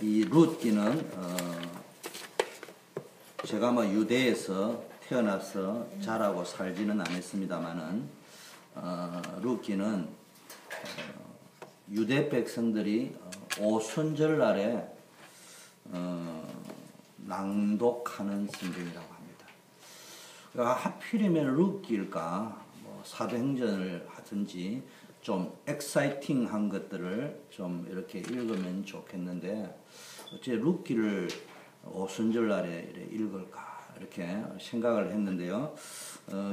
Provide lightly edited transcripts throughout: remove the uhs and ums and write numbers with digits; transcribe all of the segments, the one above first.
이 룻기는 제가 뭐 유대에서 태어나서 자라고 살지는 않았습니다만은 룻기는 유대 백성들이 오순절날에 낭독하는 성경이라고 합니다. 그러니까 하필이면 룻기일까? 뭐 사도행전을 하든지 좀 엑사이팅한 것들을 좀 이렇게 읽으면 좋겠는데 어째 룻기를 오순절날에 읽을까 이렇게 생각을 했는데요.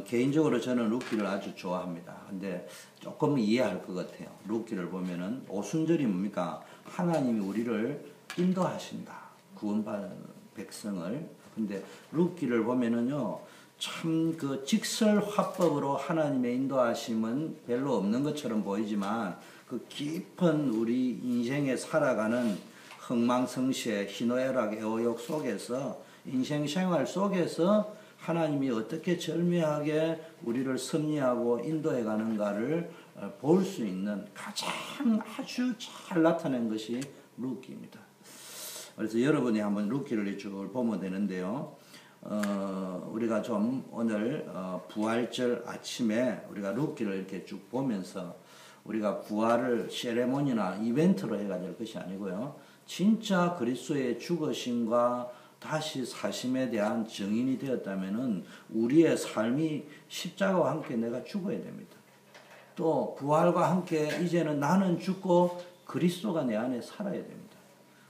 개인적으로 저는 룻기를 아주 좋아합니다. 근데 조금 이해할 것 같아요. 룻기를 보면은 오순절이 뭡니까? 하나님이 우리를 인도하신다. 구원받은 백성을. 근데 룻기를 보면은요, 참 그 직설화법으로 하나님의 인도하심은 별로 없는 것처럼 보이지만 그 깊은 우리 인생에 살아가는 흥망성쇠, 희노애락, 애호욕 속에서 인생 생활 속에서 하나님이 어떻게 절묘하게 우리를 섭리하고 인도해 가는가를 볼 수 있는 가장 아주 잘 나타낸 것이 룻기입니다. 그래서 여러분이 한번 룻기를 쭉 보면 되는데요. 우리가 좀 오늘 부활절 아침에 우리가 룻기를 이렇게 쭉 보면서 우리가 부활을 세레모니나 이벤트로 해가 될 것이 아니고요. 진짜 그리스도의 죽으심과 다시 사심에 대한 증인이 되었다면은 우리의 삶이 십자가와 함께 내가 죽어야 됩니다. 또 부활과 함께 이제는 나는 죽고 그리스도가 내 안에 살아야 됩니다.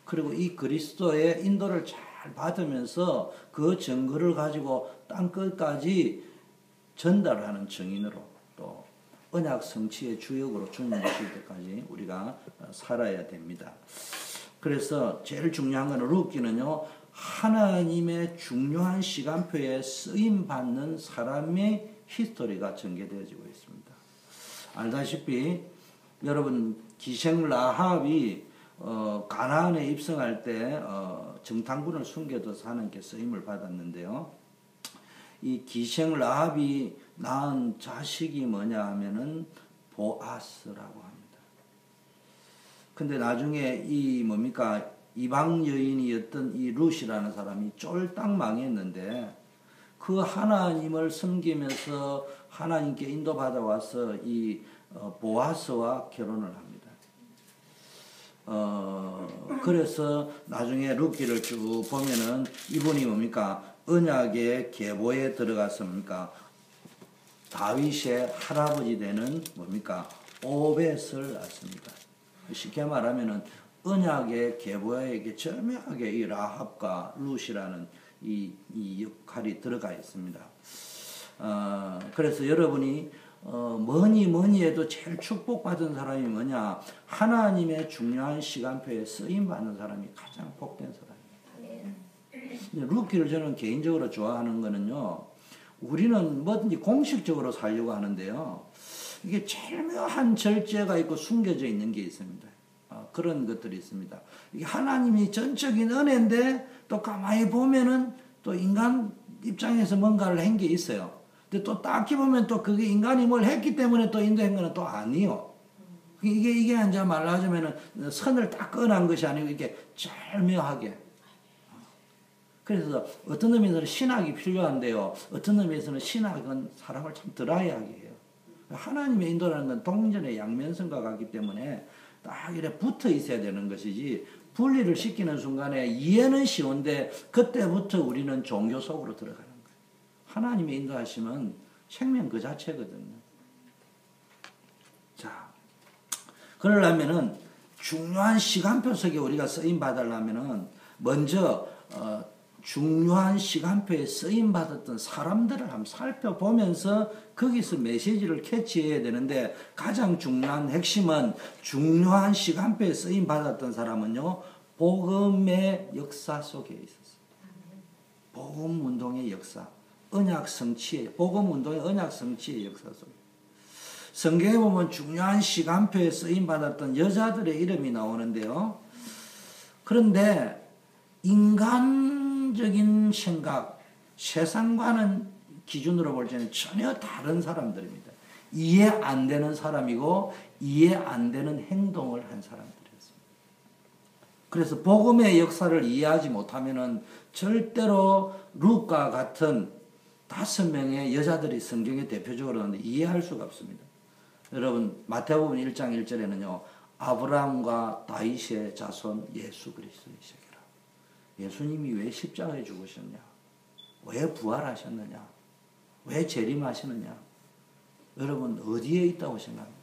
그리고 이 그리스도의 인도를 잘 받으면서 그 증거를 가지고 땅 끝까지 전달하는 증인으로 또 언약 성취의 주역으로 주님 오실 때까지 우리가 살아야 됩니다. 그래서 제일 중요한 건 룻기는요, 하나님의 중요한 시간표에 쓰임받는 사람의 히스토리가 전개되어지고 있습니다. 알다시피 여러분 기생 라합이 가나안에 입성할 때 정탐꾼을 숨겨둬서 하나님께 쓰임을 받았는데요. 이 기생 라합이 낳은 자식이 뭐냐 하면은 보아스라고 합니다. 근데 나중에 이 뭡니까 이방 여인이었던 이 룻이라는 사람이 쫄딱 망했는데 그 하나님을 섬기면서 하나님께 인도받아 와서 이 보아스와 결혼을 합니다. 그래서 나중에 룻기를 쭉 보면은 이분이 뭡니까 언약의 계보에 들어가서 뭡니까 다윗의 할아버지 되는 뭡니까 오벳을 낳습니다. 쉽게 말하면은 언약의 계보에게 절묘하게 이 라합과 룻이라는 이 역할이 들어가 있습니다. 그래서 여러분이 뭐니 해도 제일 축복받은 사람이 뭐냐? 하나님의 중요한 시간표에 쓰임받는 사람이 가장 복된 사람입니다. 룻기를 저는 개인적으로 좋아하는 거는요, 우리는 뭐든지 공식적으로 살려고 하는데요, 이게 절묘한 절제가 있고 숨겨져 있는 게 있습니다. 그런 것들이 있습니다. 이게 하나님이 전적인 은혜인데 또 가만히 보면은 또 인간 입장에서 뭔가를 한 게 있어요. 근데 또 딱히 보면 또 그게 인간이 뭘 했기 때문에 또 인도한 거는 또 아니요. 이게 이제 말하자면은 선을 딱 꺼낸 것이 아니고 이게 절묘하게. 그래서 어떤 의미에서는 신학이 필요한데요. 어떤 의미에서는 신학은 사람을 참 드라이하게 해요. 하나님의 인도라는 건 동전의 양면성과 같기 때문에 딱 이렇게 붙어 있어야 되는 것이지 분리를 시키는 순간에 이해는 쉬운데 그때부터 우리는 종교 속으로 들어가는 거예요. 하나님의 인도하심은 생명 그 자체거든요. 자, 그러려면은 중요한 시간표 속에 우리가 쓰임 받으려면은 먼저 중요한 시간표에 쓰임 받았던 사람들을 한번 살펴보면서 거기서 메시지를 캐치해야 되는데 가장 중요한 핵심은 중요한 시간표에 쓰임 받았던 사람은요 복음의 역사 속에 있었어요. 복음 운동의 역사, 언약 성취의 복음 운동의 언약 성취의 역사 속에. 성경에 보면 중요한 시간표에 쓰임 받았던 여자들의 이름이 나오는데요. 그런데 인간적인 생각, 세상과는 기준으로 볼 때는 전혀 다른 사람들입니다. 이해 안 되는 사람이고 이해 안 되는 행동을 한 사람들이었습니다. 그래서 복음의 역사를 이해하지 못하면은 절대로 룻과 같은 5명의 여자들이 성경에 대표적으로 나오는데 이해할 수가 없습니다. 여러분 마태복음 1장 1절에는요. 아브라함과 다윗의 자손 예수 그리스도이시라. 예수님이 왜 십자가에 죽으셨냐? 왜 부활하셨느냐? 왜 재림하시느냐? 여러분 어디에 있다고 생각합니까?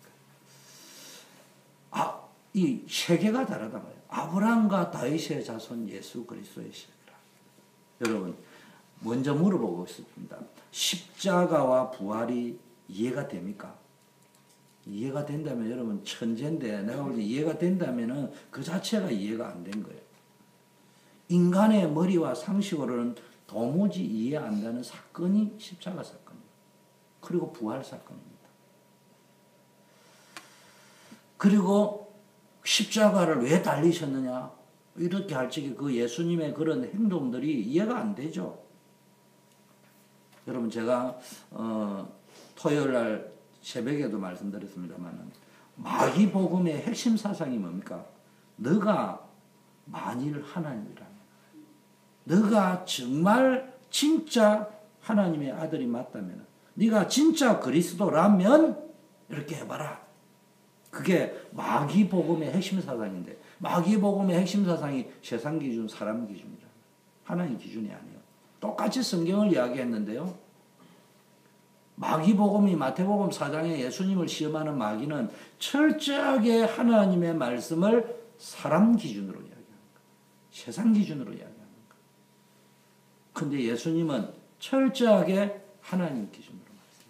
이 세계가 다르단 말이에요. 아브라함과 다윗의 자손 예수 그리스도이시라. 여러분 먼저 물어보고 싶습니다. 십자가와 부활이 이해가 됩니까? 이해가 된다면 여러분 천재인데 내가 볼 때 이해가 된다면은 그 자체가 이해가 안 된 거예요. 인간의 머리와 상식으로는 도무지 이해 안 되는 사건이 십자가 사건입니다. 그리고 부활 사건입니다. 그리고 십자가를 왜 달리셨느냐? 이렇게 할 적에 그 예수님의 그런 행동들이 이해가 안 되죠. 여러분 제가 토요일 날 새벽에도 말씀드렸습니다만 마귀복음의 핵심 사상이 뭡니까? 너가 만일 하나님이라면, 너가 정말 진짜 하나님의 아들이 맞다면, 네가 진짜 그리스도라면 이렇게 해봐라. 그게 마귀복음의 핵심 사상인데 마귀복음의 핵심 사상이 세상 기준, 사람 기준이라 하나님 기준이 아니에요. 똑같이 성경을 이야기했는데요. 마귀복음이 마태복음 4장에 예수님을 시험하는 마귀는 철저하게 하나님의 말씀을 사람 기준으로 이야기하는 거예요. 세상 기준으로 이야기하는 거예요. 근데 예수님은 철저하게 하나님 기준으로 말씀합니다.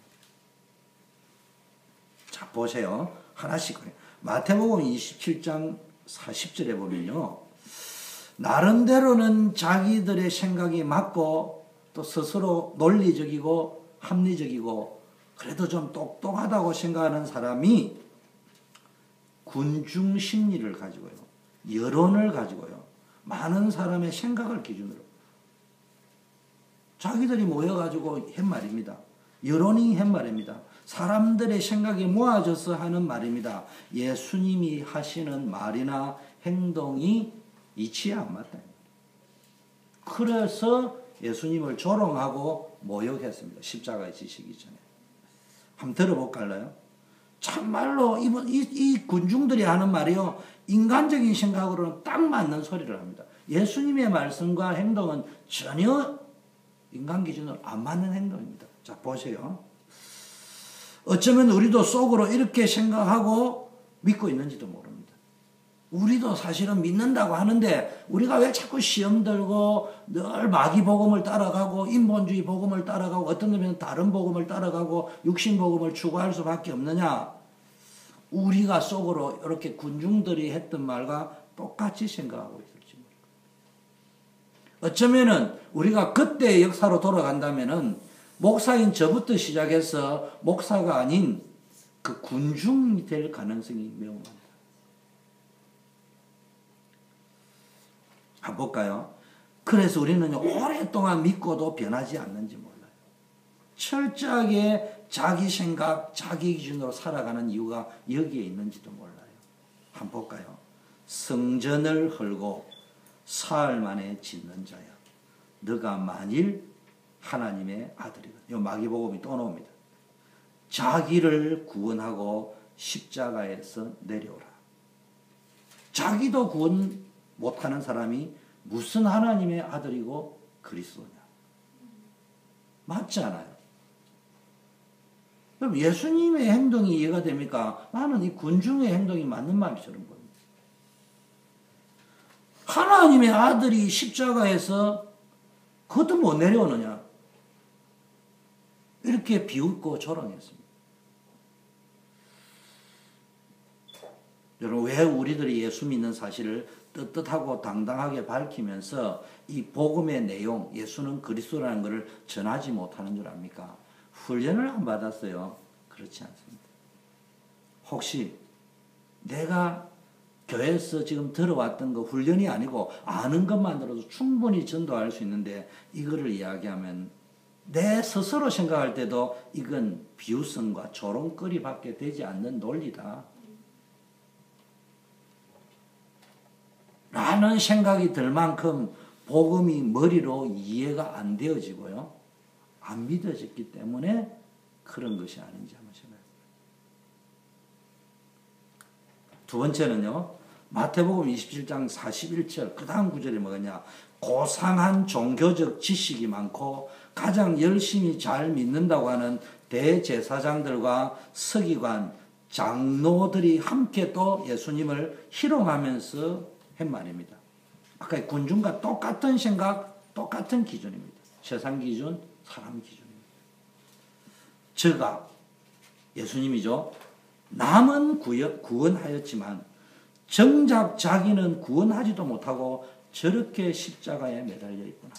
자, 보세요. 하나씩. 마태복음 27장 40절에 보면요. 나름대로는 자기들의 생각이 맞고 또 스스로 논리적이고 합리적이고 그래도 좀 똑똑하다고 생각하는 사람이 군중 심리를 가지고요. 여론을 가지고요. 많은 사람의 생각을 기준으로 자기들이 모여가지고 한 말입니다. 여론이 한 말입니다. 사람들의 생각이 모아져서 하는 말입니다. 예수님이 하시는 말이나 행동이 이치에 안 맞다. 그래서 예수님을 조롱하고 모욕했습니다. 십자가에 지시기 전에. 한번 들어볼까요? 참말로 이 군중들이 하는 말이요. 인간적인 생각으로는 딱 맞는 소리를 합니다. 예수님의 말씀과 행동은 전혀 인간 기준으로 안 맞는 행동입니다. 자, 보세요. 어쩌면 우리도 속으로 이렇게 생각하고 믿고 있는지도 모릅니다. 우리도 사실은 믿는다고 하는데 우리가 왜 자꾸 시험 들고 늘 마귀복음을 따라가고 인본주의 복음을 따라가고 어떤 점에는 다른 복음을 따라가고 육신복음을 추구할 수밖에 없느냐? 우리가 속으로 이렇게 군중들이 했던 말과 똑같이 생각하고 있을지 모릅니다. 어쩌면은 우리가 그때의 역사로 돌아간다면은 목사인 저부터 시작해서 목사가 아닌 그 군중이 될 가능성이 매우 많다. 한번 볼까요? 그래서 우리는 오랫동안 믿고도 변하지 않는지 몰라요. 철저하게 자기 생각, 자기 기준으로 살아가는 이유가 여기에 있는지도 몰라요. 한번 볼까요? 성전을 헐고 사흘 만에 짓는 자야. 너가 만일 하나님의 아들이다. 이 마귀복음이 또 나옵니다. 자기를 구원하고 십자가에서 내려오라. 자기도 구원 못하는 사람이 무슨 하나님의 아들이고 그리스도냐? 맞지 않아요? 그럼 예수님의 행동이 이해가 됩니까? 나는 이 군중의 행동이 맞는 말처럼 보입니다. 하나님의 아들이 십자가에서 그것도 못 내려오느냐? 이렇게 비웃고 조롱했습니다. 여러분, 왜 우리들이 예수 믿는 사실을 떳떳하고 당당하게 밝히면서 이 복음의 내용, 예수는 그리스도라는 것을 전하지 못하는 줄 압니까? 훈련을 안 받았어요? 그렇지 않습니다. 혹시 내가 교회에서 지금 들어왔던 거 훈련이 아니고 아는 것만으로도 충분히 전도할 수 있는데 이거를 이야기하면 내 스스로 생각할 때도 이건 비웃음과 조롱거리밖에 되지 않는 논리다. 하는 생각이 들 만큼 복음이 머리로 이해가 안 되어지고요. 안 믿어졌기 때문에 그런 것이 아닌지 한번 생각해 봅니다. 두 번째는요. 마태복음 27장 41절 그 다음 구절이 뭐냐. 고상한 종교적 지식이 많고 가장 열심히 잘 믿는다고 하는 대제사장들과 서기관, 장로들이 함께 또 예수님을 희롱하면서 한 말입니다. 아까 군중과 똑같은 생각, 똑같은 기준입니다. 세상 기준, 사람 기준입니다. 저가 예수님이죠. 남은 구원하였지만 정작 자기는 구원하지도 못하고 저렇게 십자가에 매달려 있구나.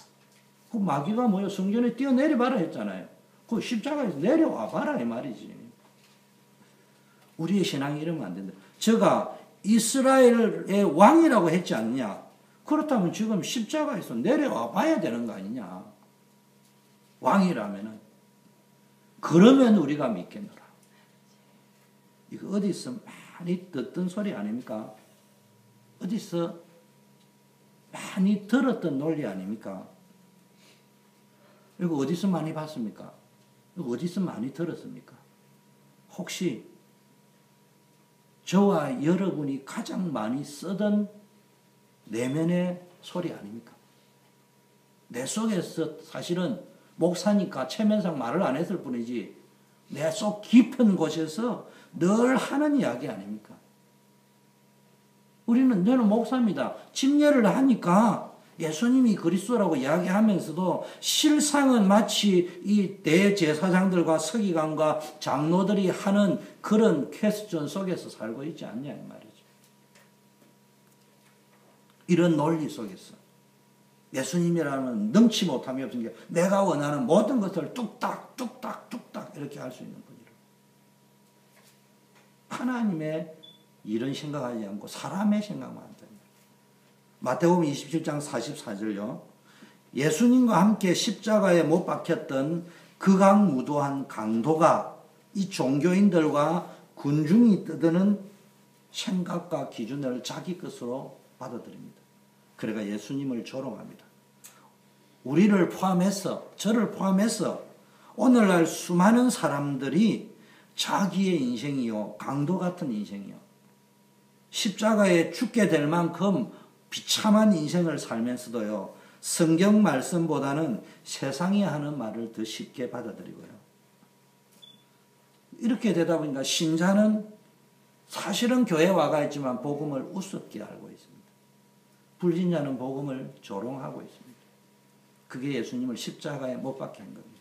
그 마귀가 뭐요? 성전에 뛰어내려봐라 했잖아요. 그 십자가에서 내려와 봐라 이 말이지. 우리의 신앙이 이러면 안 된다. 저가 이스라엘의 왕이라고 했지 않느냐? 그렇다면 지금 십자가에서 내려와 봐야 되는 거 아니냐? 왕이라면은. 그러면 우리가 믿겠노라. 이거 어디서 많이 듣던 소리 아닙니까? 어디서 많이 들었던 논리 아닙니까? 이거 어디서 많이 봤습니까? 이거 어디서 많이 들었습니까? 혹시 저와 여러분이 가장 많이 쓰던 내면의 소리 아닙니까? 내 속에서 사실은 목사니까 체면상 말을 안 했을 뿐이지 내 속 깊은 곳에서 늘 하는 이야기 아닙니까? 너는 목사입니다. 침례를 하니까 예수님이 그리스도라고 이야기하면서도 실상은 마치 이 대제사장들과 서기관과 장로들이 하는 그런 퀘스천 속에서 살고 있지 않냐 이 말이죠. 이런 논리 속에서 예수님이라는 능치 못함이 없은 게 내가 원하는 모든 것을 뚝딱 뚝딱 뚝딱 이렇게 할 수 있는 분이라. 하나님의 이런 생각하지 않고 사람의 생각만 한다. 마태복음 27장 44절요. 예수님과 함께 십자가에 못 박혔던 극악무도한 강도가 이 종교인들과 군중이 떠드는 생각과 기준을 자기 것으로 받아들입니다. 그래가 예수님을 조롱합니다. 우리를 포함해서 저를 포함해서 오늘날 수많은 사람들이 자기의 인생이요 강도 같은 인생이요 십자가에 죽게 될 만큼 비참한 인생을 살면서도요 성경 말씀보다는 세상이 하는 말을 더 쉽게 받아들이고요. 이렇게 되다 보니까 신자는 사실은 교회에 와가 있지만 복음을 우습게 알고 있습니다. 불신자는 복음을 조롱하고 있습니다. 그게 예수님을 십자가에 못 박게 한 겁니다.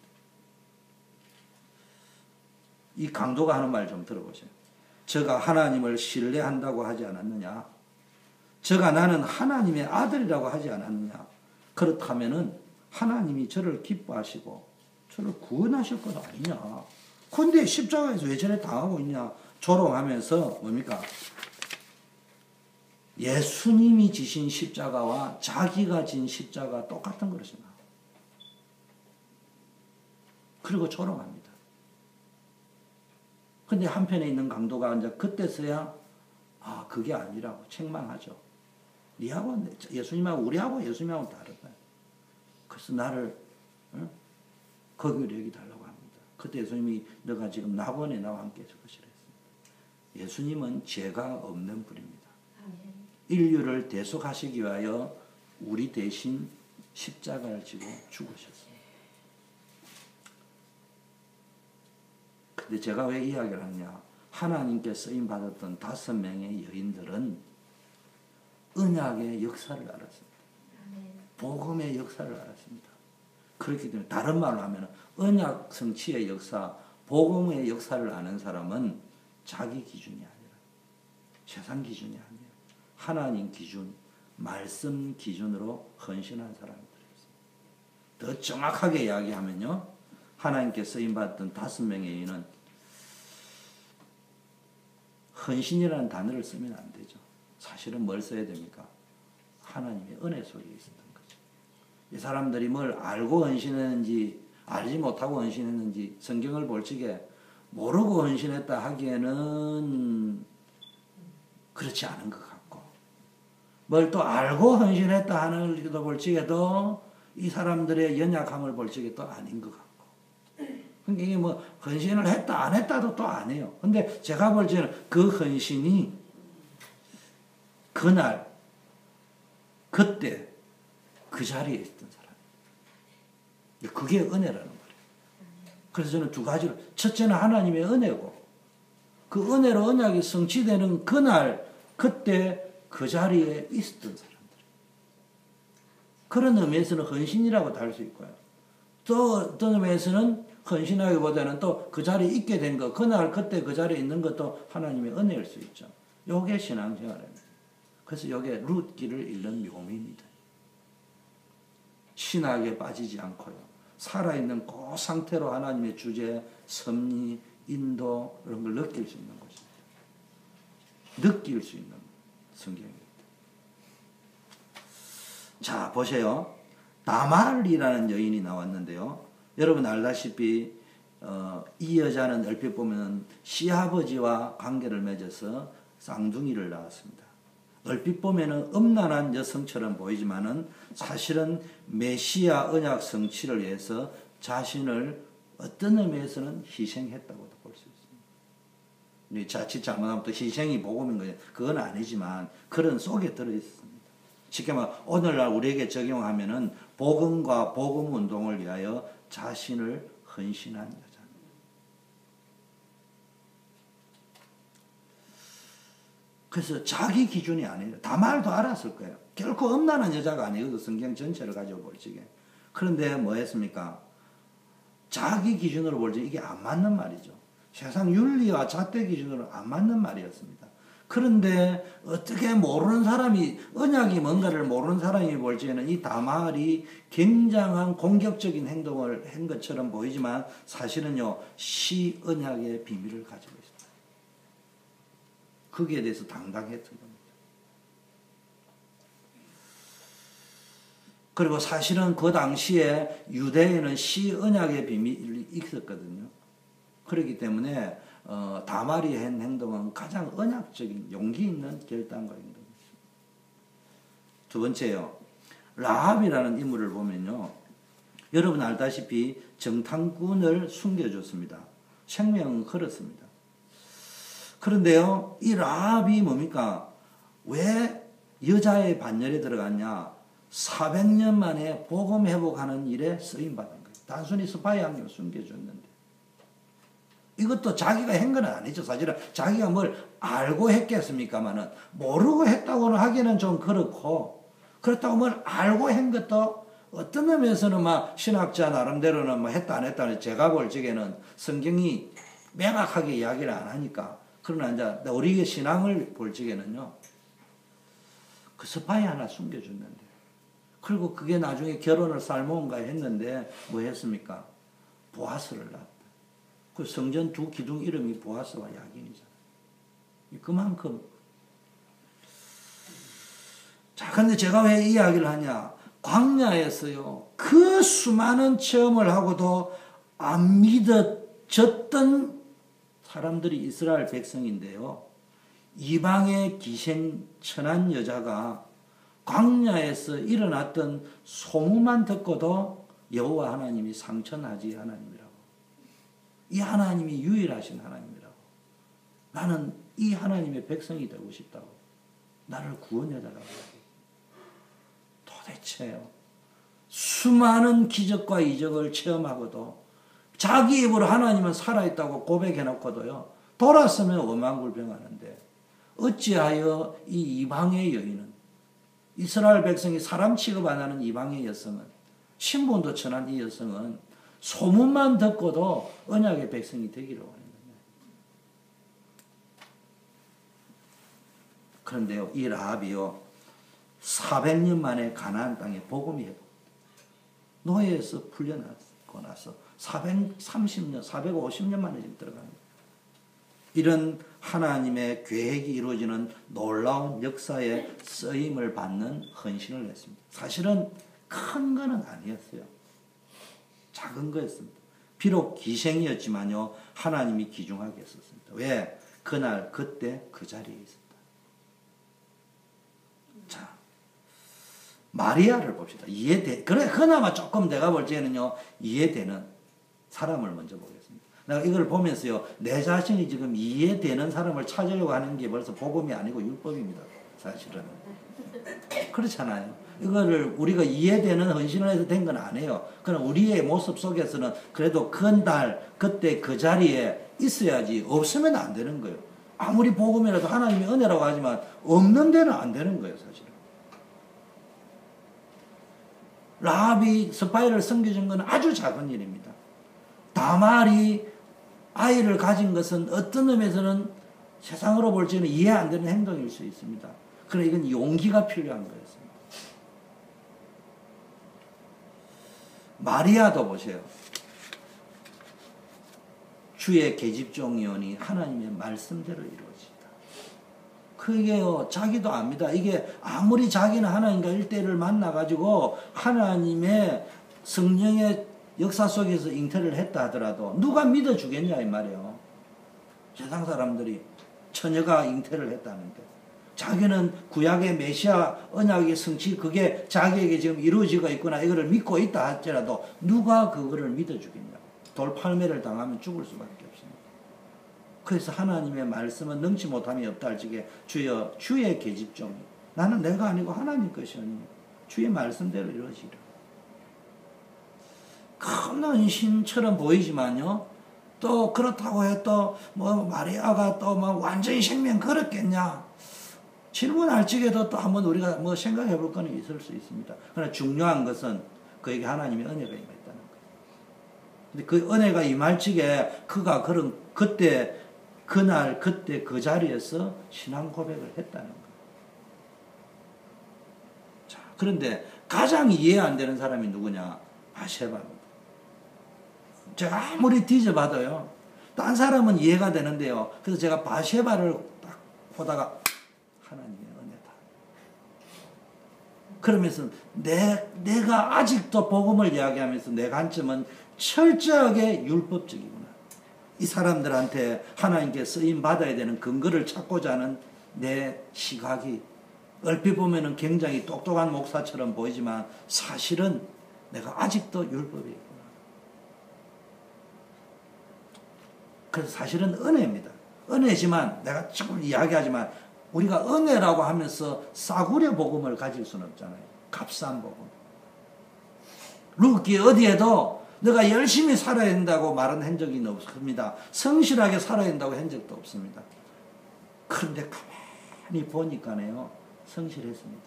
이 강도가 하는 말 좀 들어보세요. 저가 하나님을 신뢰한다고 하지 않았느냐? 저가 나는 하나님의 아들이라고 하지 않았느냐? 그렇다면은 하나님이 저를 기뻐하시고 저를 구원하실 것 아니냐? 근데 십자가에서 왜 저래 당하고 있냐? 조롱하면서 뭡니까? 예수님이 지신 십자가와 자기가 진 십자가 똑같은 것인가? 그리고 조롱합니다. 근데 한편에 있는 강도가 이제 그때서야 그게 아니라고 책망하죠. 니하고 예수님하고 우리하고 예수님하고 다르다. 그래서 나를 거기로 여기달라고 합니다. 그때 예수님이 너가 지금 나번에 나와 함께 있을 것이라 했습니다. 예수님은 죄가 없는 분입니다. 인류를 대속하시기 위하여 우리 대신 십자가를 지고 죽으셨습니다. 근데 제가 왜 이야기를 하느냐? 하나님께 쓰임받았던 5명의 여인들은 언약의 역사를 알았습니다. 복음의 역사를 알았습니다. 그렇기 때문에 다른 말로 하면 언약 성취의 역사, 복음의 역사를 아는 사람은 자기 기준이 아니라 세상 기준이 아니에요. 하나님 기준, 말씀 기준으로 헌신한 사람들이었습니다. 더 정확하게 이야기하면요. 하나님께 쓰임받던 5명의 여인은 헌신이라는 단어를 쓰면 안 되죠. 사실은 뭘 써야 됩니까? 하나님의 은혜 속에 있었던 거죠. 이 사람들이 뭘 알고 헌신했는지 알지 못하고 헌신했는지 성경을 볼 적에 모르고 헌신했다 하기에는 그렇지 않은 것 같고 뭘 또 알고 헌신했다 하는 것도 볼지에도 이 사람들의 연약함을 볼지에 또 아닌 것 같고. 그러니까 이게 뭐 헌신을 했다 안 했다도 또 아니에요. 근데 제가 볼 때는 그 헌신이 그날 그때 그 자리에 있던 사람. 그게 은혜라는 거예요. 그래서 저는 두 가지로 첫째는 하나님의 은혜고 그 은혜로 언약이 성취되는 그날 그때 그 자리에 있었던 사람들. 그런 의미에서는 헌신이라고도 할 수 있고요. 또 어떤 의미에서는 헌신하기보다는 또 그 자리에 있게 된 것, 그날 그때 그 자리에 있는 것도 하나님의 은혜일 수 있죠. 요게 신앙생활입니다. 그래서 요게 룻기를 잃는 묘미입니다. 신학에 빠지지 않고요. 살아있는 그 상태로 하나님의 주제, 섭리, 인도 이런 걸 느낄 수 있는 것입니다. 느낄 수 있는 성경입니다. 자, 보세요. 다말이라는 여인이 나왔는데요. 여러분 알다시피 이 여자는 얼핏 보면 시아버지와 관계를 맺어서 쌍둥이를 낳았습니다. 얼핏 보면 음란한 여성처럼 보이지만은 사실은 메시아 언약 성취를 위해서 자신을 어떤 의미에서는 희생했다고도 볼 수 있습니다. 자칫 잘못하면 또 희생이 복음인 거예요. 그건 아니지만 그런 속에 들어 있습니다. 쉽게 말하면 오늘날 우리에게 적용하면은 복음과 복음 운동을 위하여 자신을 헌신한 여자입니다. 그래서 자기 기준이 아니에요. 다말도 알았을 거예요. 결코 음란한 여자가 아니거든. 성경 전체를 가지고 볼 적에. 그런데 뭐 했습니까? 자기 기준으로 볼 때 이게 안 맞는 말이죠. 세상 윤리와 잣대 기준으로 안 맞는 말이었습니다. 그런데 어떻게 모르는 사람이 언약이 뭔가를 모르는 사람이 볼 적에는 이 다말이 굉장한 공격적인 행동을 한 것처럼 보이지만 사실은요 시 언약의 비밀을 가지고 있습니다. 거기에 대해서 당당했던 겁니다. 그리고 사실은 그 당시에 유대에는 시 언약의 비밀이 있었거든요. 그렇기 때문에 다말이 한 행동은 가장 언약적인 용기 있는 결단과 행동입니다. 두 번째요. 라합이라는 인물을 보면요. 여러분 알다시피 정탐꾼을 숨겨줬습니다. 생명은 걸었습니다. 그런데요. 이 라합이 뭡니까? 왜 여자의 반열에 들어갔냐? 400년 만에 복음 회복하는 일에 쓰임받은 거예요. 단순히 스파이 한 명 숨겨줬는데. 이것도 자기가 한 건 아니죠. 사실은 자기가 뭘 알고 했겠습니까만은 모르고 했다고는 하기는 좀 그렇고 그렇다고 뭘 알고 한 것도 어떤 의미에서는 막 신학자 나름대로는 뭐 했다 안 했다 제가 볼 적에는 성경이 명확하게 이야기를 안 하니까 그러나 이제 우리의 신앙을 볼 적에는요 그 스파이 하나 숨겨줬는데 그리고 그게 나중에 결혼을 살모은가 했는데 뭐 했습니까? 보아스를 낳았다. 그 성전 두 기둥 이름이 보아스와 야긴이잖아요. 그만큼. 자, 근데 제가 왜 이 이야기를 하냐? 광야에서요, 그 수많은 체험을 하고도 안 믿어졌던 사람들이 이스라엘 백성인데요. 이방의 기생천한 여자가 광야에서 일어났던 소문만 듣고도 여호와 하나님이 상천하지 하나님이라고. 이 하나님이 유일하신 하나님이라고. 나는 이 하나님의 백성이 되고 싶다고. 나를 구원해달라고. 도대체요. 수많은 기적과 이적을 체험하고도 자기 입으로 하나님은 살아있다고 고백해놓고도요. 돌았으면 원망불평하는데 어찌하여 이 이방의 여인은 이스라엘 백성이 사람 취급 안 하는 이방의 여성은 신분도 천한 이 여성은 소문만 듣고도 언약의 백성이 되기를 원했는 거예요. 그런데요, 이 라합이요, 400년 만에 가나안 땅에 복음이 회복. 노예에서 풀려나고 나서 430년, 450년 만에 지금 들어갑니다. 이런 하나님의 계획이 이루어지는 놀라운 역사에 쓰임을 받는 헌신을 했습니다. 사실은 큰 거는 아니었어요. 작은 거였습니다. 비록 기생이었지만요. 하나님이 귀중하게 했었습니다. 왜? 그날 그때 그 자리에 있었다. 자, 마리아를 봅시다. 그래, 그나마 조금 내가 볼 때는요, 이해되는 사람을 먼저 보겠습니다. 내가 이걸 보면서요, 내 자신이 지금 이해되는 사람을 찾으려고 하는 게 벌써 복음이 아니고 율법입니다. 사실은. 그렇잖아요. 이거를 우리가 이해되는 헌신을 해서 된 건 아니에요. 그럼 우리의 모습 속에서는 그래도 그때 그 자리에 있어야지 없으면 안 되는 거예요. 아무리 복음이라도 하나님의 은혜라고 하지만 없는 데는 안 되는 거예요, 사실은. 라합이 스파이를 섬겨준 건 아주 작은 일입니다. 다말이 아이를 가진 것은 어떤 의미에서는 세상으로 볼 때는 이해 안 되는 행동일 수 있습니다. 그러나 이건 용기가 필요한 거였습니다. 마리아도 보세요. 주의 계집종이오니 하나님의 말씀대로 이루어지다. 그게요, 자기도 압니다. 이게 아무리 자기는 하나님과 일대를 만나가지고 하나님의 성령의 역사 속에서 잉태를 했다 하더라도 누가 믿어주겠냐 이 말이에요. 세상 사람들이 처녀가 잉태를 했다는데 자기는 구약의 메시아 언약의 성취 그게 자기에게 지금 이루어지고 있구나 이거를 믿고 있다 할지라도 누가 그거를 믿어주겠냐. 돌팔매를 당하면 죽을 수밖에 없습니다. 그래서 하나님의 말씀은 능치 못함이 없다 할지게 주여 주의 계집종이 나는 내가 아니고 하나님 것이오니 주의 말씀대로 이루어지라. 큰 헌신처럼 보이지만요. 또 그렇다고 해도 뭐 마리아가 또 뭐 완전히 생명 걸었겠냐. 질문할 적에도 또 한번 우리가 뭐 생각해 볼 거는 있을 수 있습니다. 그러나 중요한 것은 그에게 하나님의 은혜가 임했다는 거예요. 근데 그 은혜가 임할 적에 그가 그때 그 자리에서 신앙 고백을 했다는 거예요. 자, 그런데 가장 이해 안 되는 사람이 누구냐? 바세바입니다. 제가 아무리 뒤져봐도요. 딴 사람은 이해가 되는데요. 그래서 제가 바세바를 딱 보다가 하나님의 은혜다. 그러면서 내가 아직도 복음을 이야기하면서 내 관점은 철저하게 율법적이구나. 이 사람들한테 하나님께 쓰임 받아야 되는 근거를 찾고자 하는 내 시각이 얼핏 보면은 굉장히 똑똑한 목사처럼 보이지만 사실은 내가 아직도 율법이 있구나. 그래서 사실은 은혜입니다. 은혜지만 내가 지금 이야기하지만 우리가 은혜라고 하면서 싸구려 복음을 가질 수는 없잖아요. 값싼 복음. 루키 어디에도 내가 열심히 살아야 된다고 말은 한 적이 없습니다. 성실하게 살아야 된다고 한 적도 없습니다. 그런데 가만히 보니까요. 성실했습니다.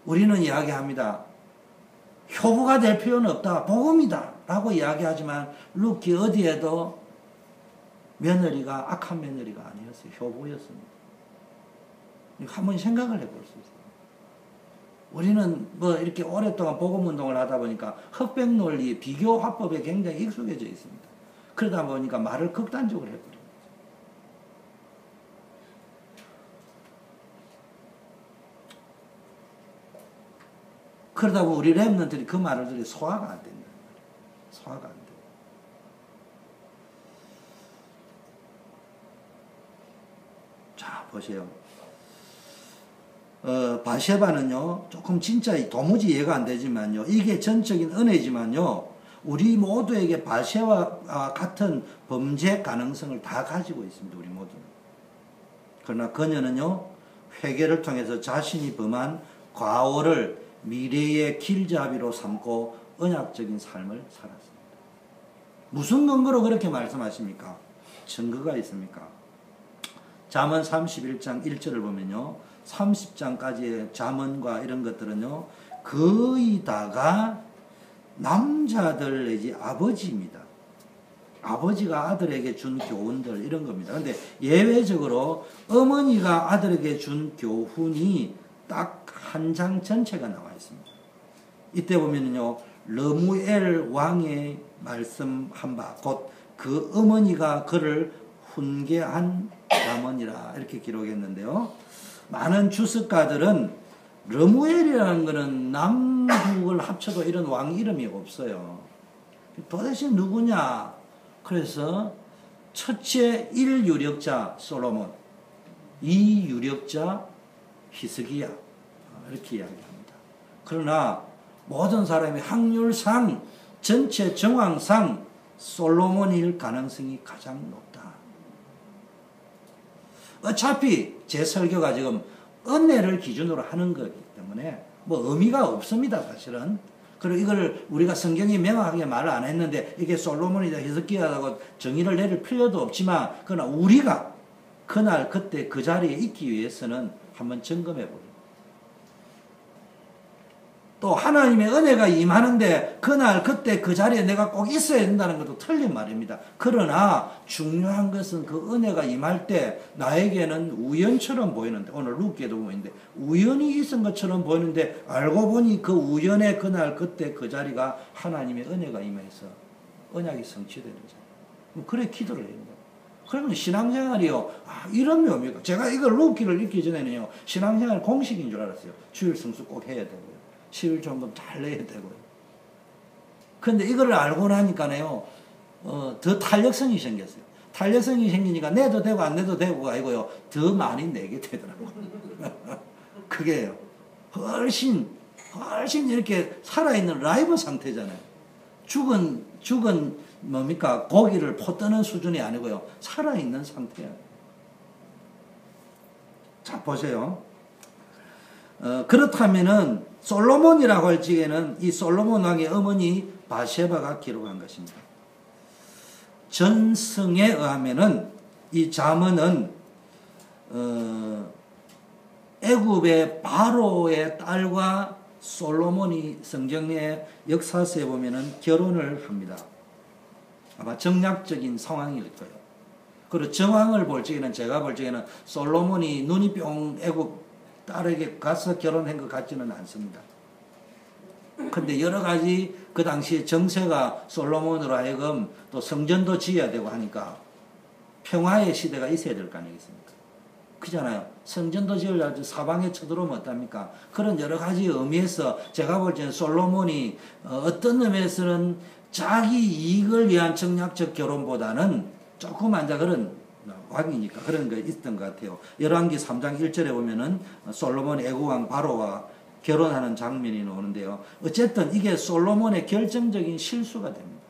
우리는 이야기합니다. 효부가 될 필요는 없다. 복음이다. 라고 이야기하지만 루키 어디에도 며느리가 악한 며느리가 아니었어요. 효부였습니다. 한번 생각을 해볼 수 있어요. 우리는 뭐 이렇게 오랫동안 복음운동을 하다 보니까 흑백 논리, 비교 화법에 굉장히 익숙해져 있습니다. 그러다 보니까 말을 극단적으로 해버립니다. 그러다 보면 우리 랩런들이 그 말을 들이 소화가 안 된다. 소화가 안 돼. 자, 보세요. 바세바는요, 조금 진짜 도무지 이해가 안 되지만요, 이게 전적인 은혜지만요, 우리 모두에게 바세바와 같은 범죄 가능성을 다 가지고 있습니다, 우리 모두는. 그러나 그녀는요, 회개를 통해서 자신이 범한 과오를 미래의 길잡이로 삼고 언약적인 삶을 살았습니다. 무슨 근거로 그렇게 말씀하십니까? 증거가 있습니까? 잠언 31장 1절을 보면요. 30장까지의 잠언과 이런 것들은요. 거의 다가 남자들 내지 아버지입니다. 아버지가 아들에게 준 교훈들 이런 겁니다. 그런데 예외적으로 어머니가 아들에게 준 교훈이 딱 한 장 전체가 나와 있습니다. 이때 보면요. 르무엘 왕의 말씀한 바 곧 그 어머니가 그를 훈계한 잠언이라 이렇게 기록했는데요. 많은 주석가들은 르무엘이라는 것은 남북을 합쳐도 이런 왕 이름이 없어요. 도대체 누구냐? 그래서 첫째 1유력자 솔로몬, 2유력자 히스기야 이렇게 이야기합니다. 그러나 모든 사람이 확률상 전체 정황상 솔로몬일 가능성이 가장 높다. 어차피 제 설교가 지금 은혜를 기준으로 하는 거기 때문에 뭐 의미가 없습니다, 사실은. 그리고 이걸 우리가 성경이 명확하게 말을 안 했는데 이게 솔로몬이다 히스기야라고 정의를 내릴 필요도 없지만 그러나 우리가 그날 그때 그 자리에 있기 위해서는 한번 점검해 보죠. 또 하나님의 은혜가 임하는데 그날 그때 그 자리에 내가 꼭 있어야 된다는 것도 틀린 말입니다. 그러나 중요한 것은 그 은혜가 임할 때 나에게는 우연처럼 보이는데 오늘 룻기에도 보이는데 우연히 있은 것처럼 보이는데 알고 보니 그 우연의 그날 그때 그 자리가 하나님의 은혜가 임해서 언약이 성취되는 자리. 그래 기도를 해야 됩니다. 그러면 신앙생활이요. 이런 묘미가 제가 이걸 룻기를 읽기 전에는요. 신앙생활 공식인 줄 알았어요. 주일 성수 꼭 해야 되고요. 10일 정도 잘 내야 되고요. 근데 이거를 알고 나니까요, 더 탄력성이 생겼어요. 탄력성이 생기니까 내도 되고 안 내도 되고가 아니고요, 더 많이 내게 되더라고요. 그게요. 훨씬 이렇게 살아있는 라이브 상태잖아요. 죽은 뭡니까? 고기를 퍼뜨는 수준이 아니고요, 살아있는 상태예요. 자, 보세요. 그렇다면은 솔로몬이라고 할 적에는 이 솔로몬 왕의 어머니 바세바가 기록한 것입니다. 전승에 의하면은 이 잠언은 애굽의 바로의 딸과 솔로몬이 성경의 역사서에 보면은 결혼을 합니다. 아마 정략적인 상황일 거예요. 그리고 정황을 볼 적에는 제가 볼 적에는 솔로몬이 눈이 뿅 애굽 딸에게 가서 결혼한 것 같지는 않습니다. 근데 여러 가지 그 당시에 정세가 솔로몬으로 하여금 또 성전도 지어야 되고 하니까 평화의 시대가 있어야 될 거 아니겠습니까? 그잖아요. 성전도 지으려고 사방에 쳐들어오면 어떡합니까? 그런 여러 가지 의미에서 제가 볼 때는 솔로몬이 어떤 의미에서는 자기 이익을 위한 정략적 결혼보다는 조금 앉아 그런 왕이니까 그런 거 있던 것 같아요. 열왕기 3장 1절에 보면은 솔로몬 애국왕 바로와 결혼하는 장면이 나오는데요. 어쨌든 이게 솔로몬의 결정적인 실수가 됩니다.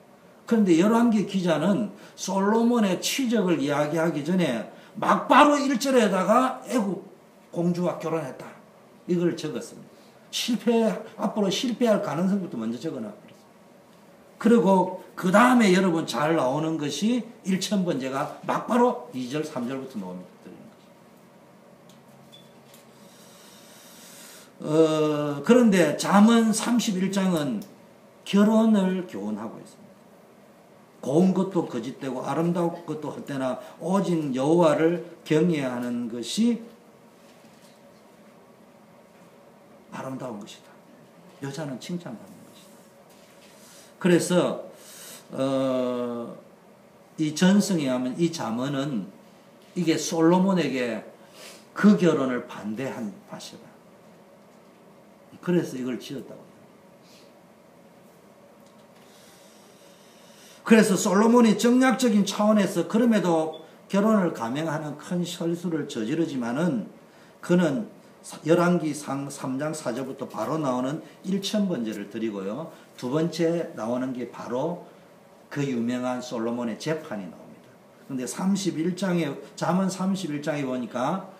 그런데 열왕기 기자는 솔로몬의 치적을 이야기하기 전에 막바로 1절에다가 애국 공주와 결혼했다. 이걸 적었습니다. 앞으로 실패할 가능성부터 먼저 적어놨습니다. 그리고 그 다음에 여러분 잘 나오는 것이 1000번째가 막바로 2절, 3절부터 나옵니다. 그런데 잠언 31장은 결혼을 교훈하고 있습니다. 고운 것도 거짓되고 아름다운 것도 헛되나 오직 여호와를 경외하는 것이 아름다운 것이다. 여자는 칭찬받는 것이다. 그래서 이 전승에 하면 이 잠언은 이게 솔로몬에게 그 결혼을 반대한 바세바. 그래서 이걸 지었다고 해요. 그래서 솔로몬이 정략적인 차원에서 그럼에도 결혼을 감행하는 큰 실수를 저지르지만은 그는 열왕기 3장 4절부터 바로 나오는 1000번제를 드리고요. 두 번째 나오는 게 바로 그 유명한 솔로몬의 재판이 나옵니다. 그런데 31장에 잠언 31장에 보니까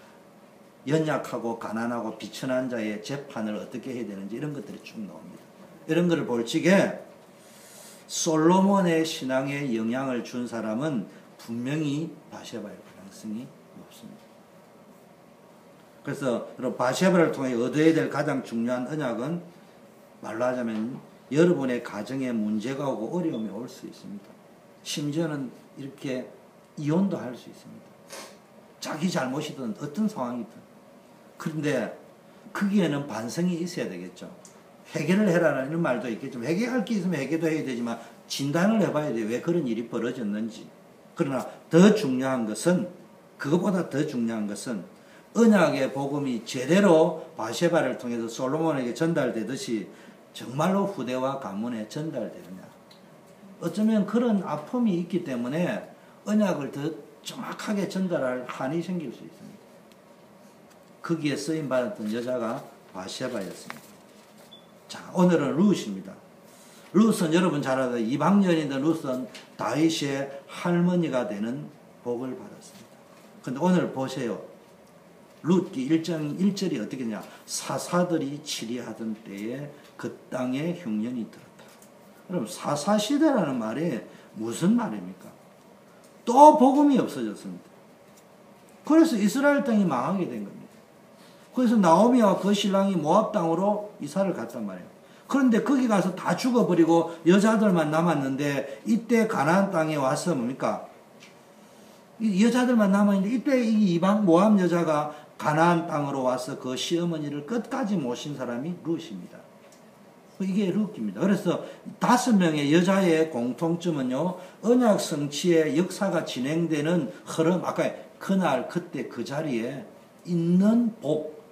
연약하고 가난하고 비천한 자의 재판을 어떻게 해야 되는지 이런 것들이 쭉 나옵니다. 이런 것을 볼 적에 솔로몬의 신앙에 영향을 준 사람은 분명히 바세바일 가능성이 높습니다. 그래서 바세바를 통해 얻어야 될 가장 중요한 언약은 말로 하자면 여러분의 가정에 문제가 오고 어려움이 올 수 있습니다. 심지어는 이렇게 이혼도 할 수 있습니다. 자기 잘못이든 어떤 상황이든. 그런데 거기에는 반성이 있어야 되겠죠. 해결을 해라는 말도 있겠지만 해결할 게 있으면 해결도 해야 되지만 진단을 해봐야 돼요. 왜 그런 일이 벌어졌는지. 그러나 더 중요한 것은 그것보다 더 중요한 것은 언약의 복음이 제대로 바세바를 통해서 솔로몬에게 전달되듯이 정말로 후대와 가문에 전달되느냐. 어쩌면 그런 아픔이 있기 때문에 언약을 더 정확하게 전달할 한이 생길 수 있습니다. 거기에 쓰임받았던 여자가 바세바였습니다. 자, 오늘은 룻입니다. 룻은 여러분 잘 알아요. 이방년인데 룻은 다윗의 할머니가 되는 복을 받았습니다. 근데 오늘 보세요. 룻기 1절이 어떻게 되냐. 사사들이 치리하던 때에 그 땅에 흉년이 들었다. 그럼 사사시대라는 말이 무슨 말입니까? 또 복음이 없어졌습니다. 그래서 이스라엘 땅이 망하게 된 겁니다. 그래서 나오미와 그 신랑이 모압 땅으로 이사를 갔단 말이에요. 그런데 거기 가서 다 죽어버리고 여자들만 남았는데 이때 가나안 땅에 와서 뭡니까? 이 여자들만 남아있는데 이때 이 이방 모압 여자가 가나안 땅으로 와서 그 시어머니를 끝까지 모신 사람이 룻입니다. 이게 룻입니다. 그래서 5명의 여자의 공통점은요, 언약 성취의 역사가 진행되는 흐름, 아까 그날, 그때, 그 자리에 있는 복,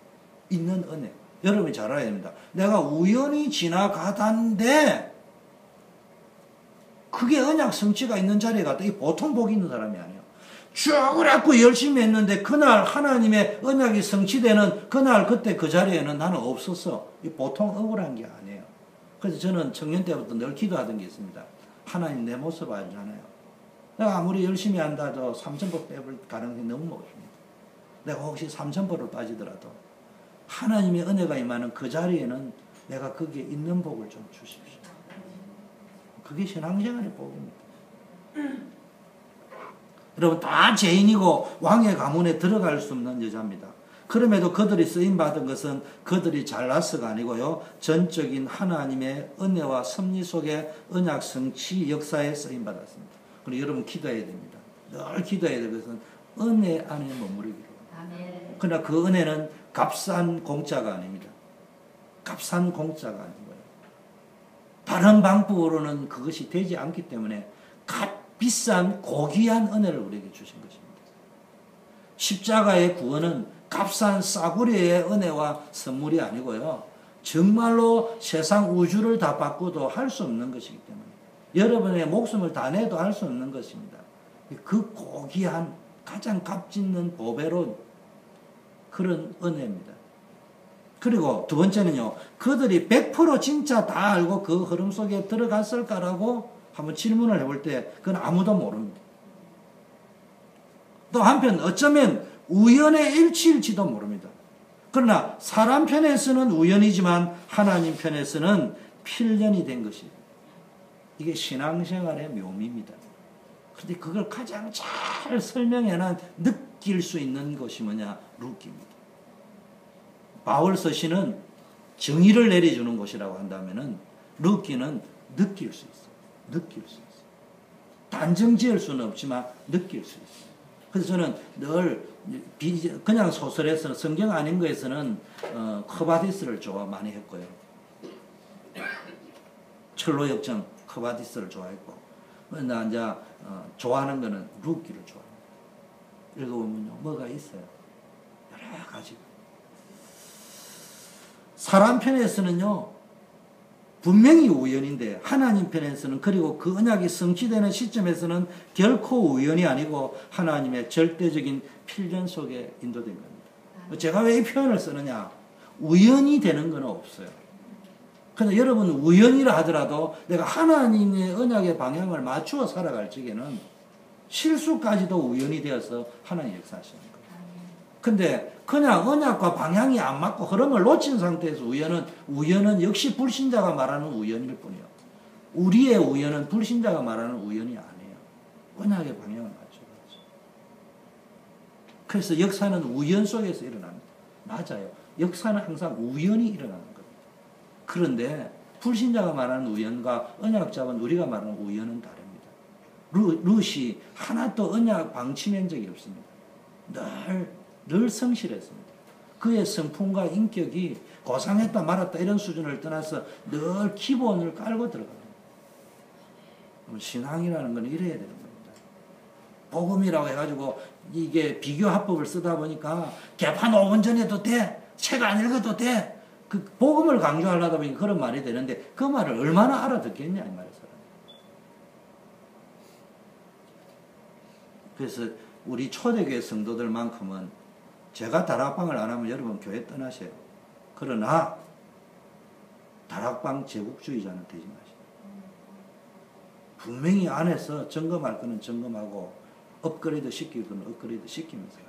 있는 은혜. 여러분이 잘 알아야 됩니다. 내가 우연히 지나가단데, 그게 언약 성취가 있는 자리에 갔다. 이 보통 복 있는 사람이 아니에요. 쭉 그래갖고 열심히 했는데, 그날 하나님의 언약이 성취되는 그날, 그때, 그 자리에는 나는 없었어. 이 보통 억울한 게 아니에요. 그래서 저는 청년 때부터 늘 기도하던 게 있습니다. 하나님 내 모습 알잖아요. 내가 아무리 열심히 한다도 3,000보 빼볼 가능성이 너무 높습니다. 내가 혹시 3,000보로 빠지더라도 하나님의 은혜가 임하는 그 자리에는 내가 거기에 있는 복을 좀 주십시오. 그게 신앙생활의 복입니다. 여러분 다 죄인이고 왕의 가문에 들어갈 수 없는 여자입니다. 그럼에도 그들이 쓰임받은 것은 그들이 잘나서가 아니고요. 전적인 하나님의 은혜와 섭리 속에 언약 성취 역사에 쓰임받았습니다. 그리고 여러분 기도해야 됩니다. 늘 기도해야 될 것은 은혜 안에 머무르기로. 아멘. 그러나 그 은혜는 값싼 공짜가 아닙니다. 값싼 공짜가 아니고요. 다른 방법으로는 그것이 되지 않기 때문에 값 비싼 고귀한 은혜를 우리에게 주신 것입니다. 십자가의 구원은 값싼 싸구려의 은혜와 선물이 아니고요. 정말로 세상 우주를 다 바꾸도 할 수 없는 것이기 때문에 여러분의 목숨을 다 내도 할 수 없는 것입니다. 그 고귀한 가장 값짓는 보배로운 그런 은혜입니다. 그리고 두 번째는요. 그들이 100% 진짜 다 알고 그 흐름 속에 들어갔을까라고 한번 질문을 해볼 때 그건 아무도 모릅니다. 또 한편 어쩌면 우연의 일치일지도 모릅니다. 그러나 사람 편에서는 우연이지만 하나님 편에서는 필연이 된 것이에요. 이게 신앙생활의 묘미입니다. 그런데 그걸 가장 잘 설명해놔 느낄 수 있는 것이 뭐냐? 룻기입니다. 바울 서신은 정의를 내려주는 곳이라고 한다면은 룻기는 느낄 수 있어요. 느낄 수 있어요. 단정 지을 수는 없지만 느낄 수 있어요. 그래서 저는 늘 그냥 소설에서는 성경 아닌 거에서는 커바디스를 좋아 많이 했고요. 철로 역정 커바디스를 좋아했고 나 이제 좋아하는 거는 룻기를 좋아합니다. 읽어보면요 뭐가 있어요. 여러 가지가. 사람 편에서는요 분명히 우연인데 하나님 편에서는 그리고 그 언약이 성취되는 시점에서는 결코 우연이 아니고 하나님의 절대적인 필연 속에 인도된 겁니다. 제가 왜 이 표현을 쓰느냐? 우연이 되는 건 없어요. 그런데 여러분 우연이라 하더라도 내가 하나님의 언약의 방향을 맞추어 살아갈 적에는 실수까지도 우연이 되어서 하나님 역사하시는 거예요. 근데 그냥 언약과 방향이 안 맞고 흐름을 놓친 상태에서 우연은 역시 불신자가 말하는 우연일 뿐이요. 우리의 우연은 불신자가 말하는 우연이 아니에요. 언약의 방향을 맞춰야죠. 그래서 역사는 우연 속에서 일어납니다. 맞아요. 역사는 항상 우연이 일어나는 겁니다. 그런데 불신자가 말하는 우연과 언약 잡은 우리가 말하는 우연은 다릅니다. 룻이 하나도 언약 방치한 적이 없습니다. 늘 성실했습니다. 그의 성품과 인격이 고상했다 말았다 이런 수준을 떠나서 늘 기본을 깔고 들어갑니다. 신앙이라는 건 이래야 되는 겁니다. 복음이라고 해가지고 이게 비교합법을 쓰다 보니까 개판 5분 전에도 돼. 책 안 읽어도 돼. 그 복음을 강조하려다 보니까 그런 말이 되는데 그 말을 얼마나 알아듣겠냐 이 말이에요. 그래서 우리 초대교회 성도들만큼은 제가 다락방을 안 하면 여러분 교회 떠나세요. 그러나 다락방 제국주의자는 되지 마세요. 분명히 안에서 점검할 거는 점검하고 업그레이드 시킬 거는 업그레이드 시키면서 가요.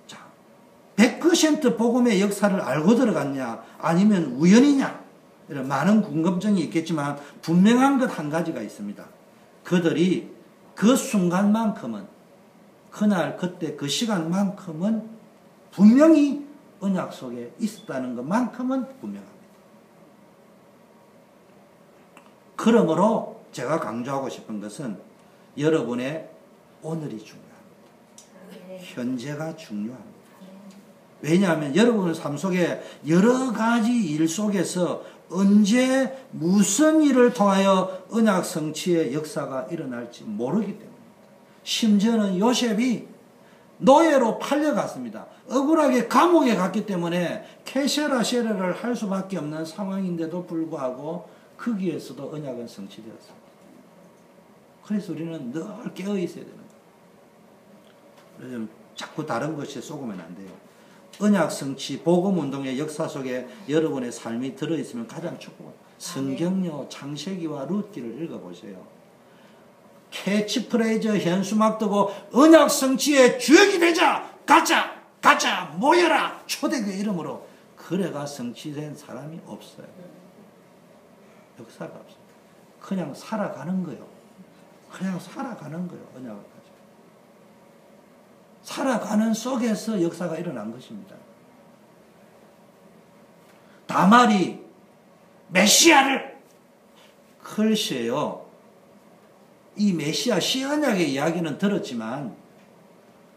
자, 100% 복음의 역사를 알고 들어갔냐 아니면 우연이냐 이런 많은 궁금증이 있겠지만 분명한 것 한 가지가 있습니다. 그들이 그 순간만큼은 그날 그때 그 시간만큼은 분명히 언약 속에 있었다는 것만큼은 분명합니다. 그러므로 제가 강조하고 싶은 것은 여러분의 오늘이 중요합니다. 현재가 중요합니다. 왜냐하면 여러분의 삶 속에 여러 가지 일 속에서 언제 무슨 일을 통하여 언약 성취의 역사가 일어날지 모르기 때문입니다. 심지어는 요셉이 노예로 팔려갔습니다. 억울하게 감옥에 갔기 때문에 케세라 세례를 할 수밖에 없는 상황인데도 불구하고 거기에서도 언약은 성취되었습니다. 그래서 우리는 늘 깨어 있어야 되는 거예요. 자꾸 다른 것에 속으면 안 돼요. 언약 성취, 복음 운동의 역사 속에 여러분의 삶이 들어있으면 가장 축복은 성경요, 창세기와 룻기를 읽어보세요. 캐치프레이즈 현수막 뜨고 언약 성취의 주역이 되자! 가자! 모여라! 초대교회 이름으로 그래가 성취된 사람이 없어요. 역사가 없어요. 그냥 살아가는 거예요. 언약을 가지고. 살아가는 속에서 역사가 일어난 것입니다. 다말이 메시아를 글쎄요. 이 메시아 시언약의 이야기는 들었지만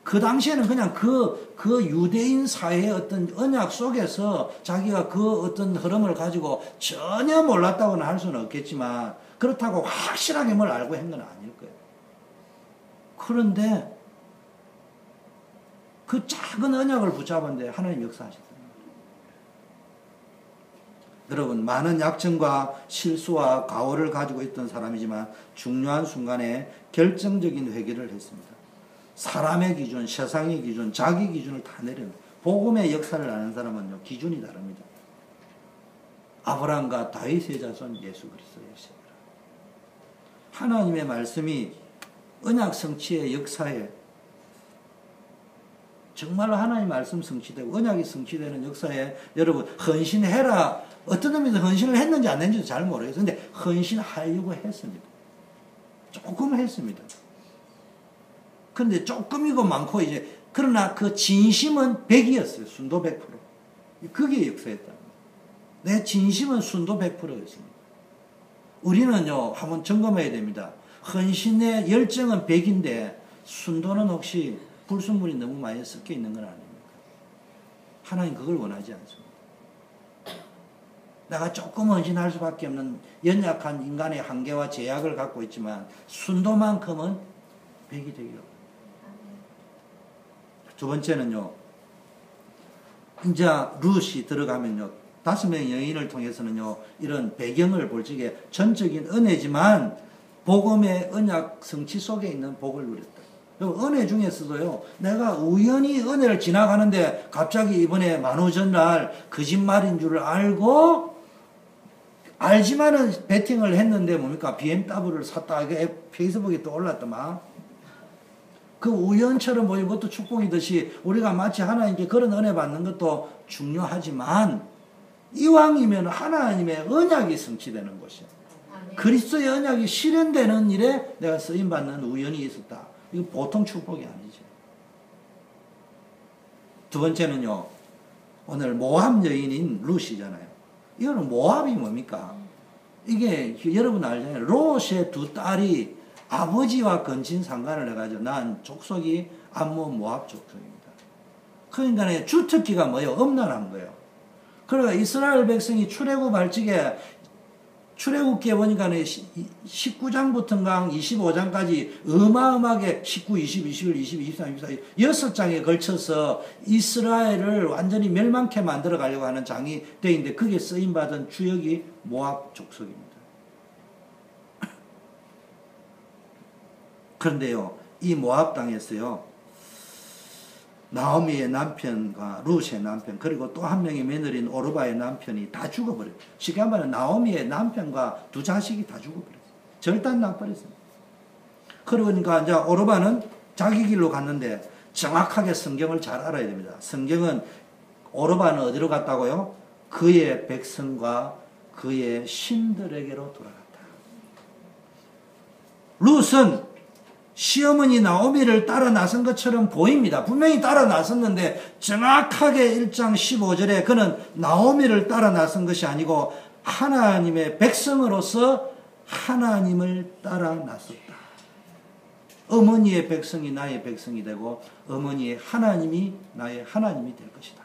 그 당시에는 그냥 그 유대인 사회의 어떤 언약 속에서 자기가 그 어떤 흐름을 가지고 전혀 몰랐다고는 할 수는 없겠지만 그렇다고 확실하게 뭘 알고 한 건 아닐 거예요. 그런데 그 작은 언약을 붙잡았는데 하나님 역사하셨어요. 여러분 많은 약점과 실수와 가오를 가지고 있던 사람이지만 중요한 순간에 결정적인 회개를 했습니다. 사람의 기준, 세상의 기준, 자기 기준을 다 내려놓은 복음의 역사를 아는 사람은요 기준이 다릅니다. 아브라함과 다윗의 자손 예수 그리스도였습니다. 하나님의 말씀이 언약 성취의 역사에 정말로 하나님 말씀 성취되고 언약이 성취되는 역사에 여러분 헌신해라. 어떤 의미에서 헌신을 했는지 안 했는지 잘 모르겠어요. 근데 헌신하려고 했습니다. 조금 했습니다. 근데 조금이고 많고 이제 그러나 그 진심은 100이었어요. 순도 100%. 그게 역사였다. 내 진심은 순도 100%였습니다. 우리는요 한번 점검해야 됩니다. 헌신의 열정은 100인데 순도는 혹시 불순물이 너무 많이 섞여 있는 건 아닙니까? 하나님 그걸 원하지 않습니다. 내가 조금 헌신할 수밖에 없는 연약한 인간의 한계와 제약을 갖고 있지만 순도만큼은 100이 되기로. 두 번째는요. 이제 룻이 들어가면요. 5명의 여인을 통해서는요. 이런 배경을 볼 적에 전적인 은혜지만 복음의 언약 성취 속에 있는 복을 누렸다. 은혜 중에서도요, 내가 우연히 은혜를 지나가는데 갑자기 이번에 만우절날 거짓말인 줄 알지만은 베팅을 했는데 뭡니까? BMW를 샀다. 이게 페이스북에 또 올랐더만. 그 우연처럼 보이는 것도 축복이듯이 우리가 마치 하나님께 그런 은혜 받는 것도 중요하지만 이왕이면 하나님의 언약이 성취되는 것이야. 그리스도의 언약이 실현되는 일에 내가 쓰임받는 우연이 있었다. 이거 보통 축복이 아니죠. 두 번째는요. 오늘 모압 여인인 룻이잖아요. 이거는 모압이 뭡니까? 이게 여러분 알잖아요. 롯의 두 딸이 아버지와 근친 상관을 해가지고 난 족속이 암몬 모압 족속입니다. 그러니까 주특기가 뭐예요? 엄란한 거예요. 그러니까 이스라엘 백성이 출애굽 할적에 출애굽기에 보니까 19장부터인가 25장까지 어마어마하게 19, 20, 21, 22, 23, 24 6장에 걸쳐서 이스라엘을 완전히 멸망케 만들어 가려고 하는 장이 되어 있는데 그게 쓰임받은 주역이 모압 족속입니다. 그런데요, 이 모압 땅에서요, 나오미의 남편과 룻의 남편 그리고 또 한 명의 며느리인 오르바의 남편이 다 죽어버려요. 쉽게 말하면 나오미의 남편과 두 자식이 다 죽어버렸어요. 절단 나버렸어요. 그러니까 이제 오르바는 자기 길로 갔는데 정확하게 성경을 잘 알아야 됩니다. 성경은 오르바는 어디로 갔다고요? 그의 백성과 그의 신들에게로 돌아갔다. 룻은 시어머니 나오미를 따라 나선 것처럼 보입니다. 분명히 따라 나섰는데 정확하게 1장 15절에 그는 나오미를 따라 나선 것이 아니고 하나님의 백성으로서 하나님을 따라 나섰다. 어머니의 백성이 나의 백성이 되고 어머니의 하나님이 나의 하나님이 될 것이다.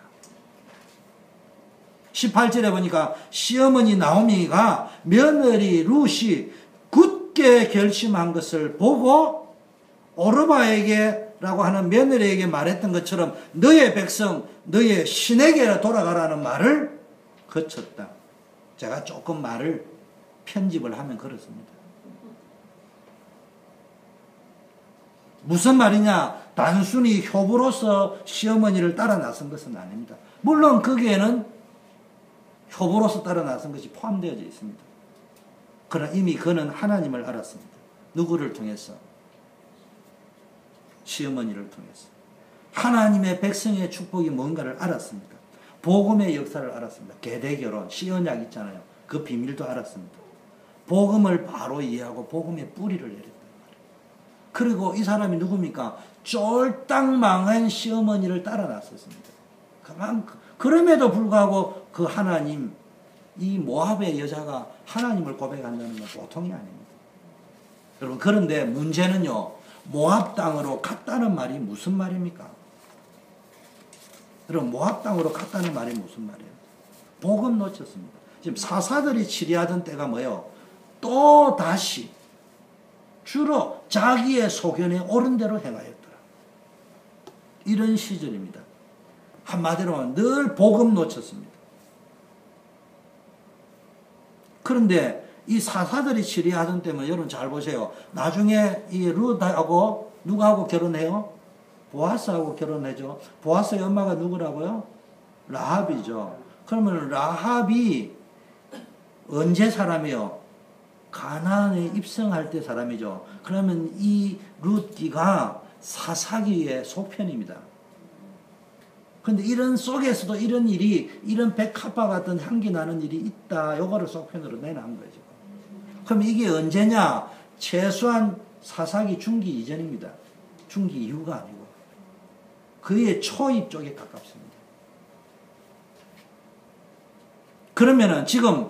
18절에 보니까 시어머니 나오미가 며느리 룻이 굳게 결심한 것을 보고 오르바에게라고 하는 며느리에게 말했던 것처럼 너의 백성, 너의 신에게 돌아가라는 말을 거쳤다. 제가 조금 말을 편집을 하면 그렇습니다. 무슨 말이냐? 단순히 효부로서 시어머니를 따라 나선 것은 아닙니다. 물론 거기에는 효부로서 따라 나선 것이 포함되어 있습니다. 그러나 이미 그는 하나님을 알았습니다. 누구를 통해서? 시어머니를 통해서. 하나님의 백성의 축복이 뭔가를 알았습니다. 복음의 역사를 알았습니다. 계대결혼, 시언약 있잖아요. 그 비밀도 알았습니다. 복음을 바로 이해하고 복음의 뿌리를 내렸단 말이에요. 그리고 이 사람이 누굽니까? 쫄딱 망한 시어머니를 따라 나섰습니다. 그럼에도 불구하고 그 하나님, 이 모압의 여자가 하나님을 고백한다는 건 보통이 아닙니다. 여러분, 그런데 문제는요, 모압 땅으로 갔다는 말이 무슨 말입니까? 여러분, 모압 땅으로 갔다는 말이 무슨 말이에요? 복음 놓쳤습니다. 지금 사사들이 치리하던 때가 뭐예요? 또 다시 주로 자기의 소견에 옳은 대로 행하였더라. 이런 시절입니다. 한마디로 늘 복음 놓쳤습니다. 그런데 이 사사들이 치리하던 때면 여러분 잘 보세요. 나중에 이 룻하고 누구하고 결혼해요? 보아스하고 결혼하죠. 보아스의 엄마가 누구라고요? 라합이죠. 그러면 라합이 언제 사람이요? 가나안에 입성할 때 사람이죠. 그러면 이 룻기가 사사기의 속편입니다. 근데 이런 속에서도 이런 일이, 이런 백합화 같은 향기 나는 일이 있다. 요거를 속편으로 내놓은 거죠. 그럼 이게 언제냐? 최소한 사사기 중기 이전입니다. 중기 이후가 아니고. 그의 초입 쪽에 가깝습니다. 그러면은 지금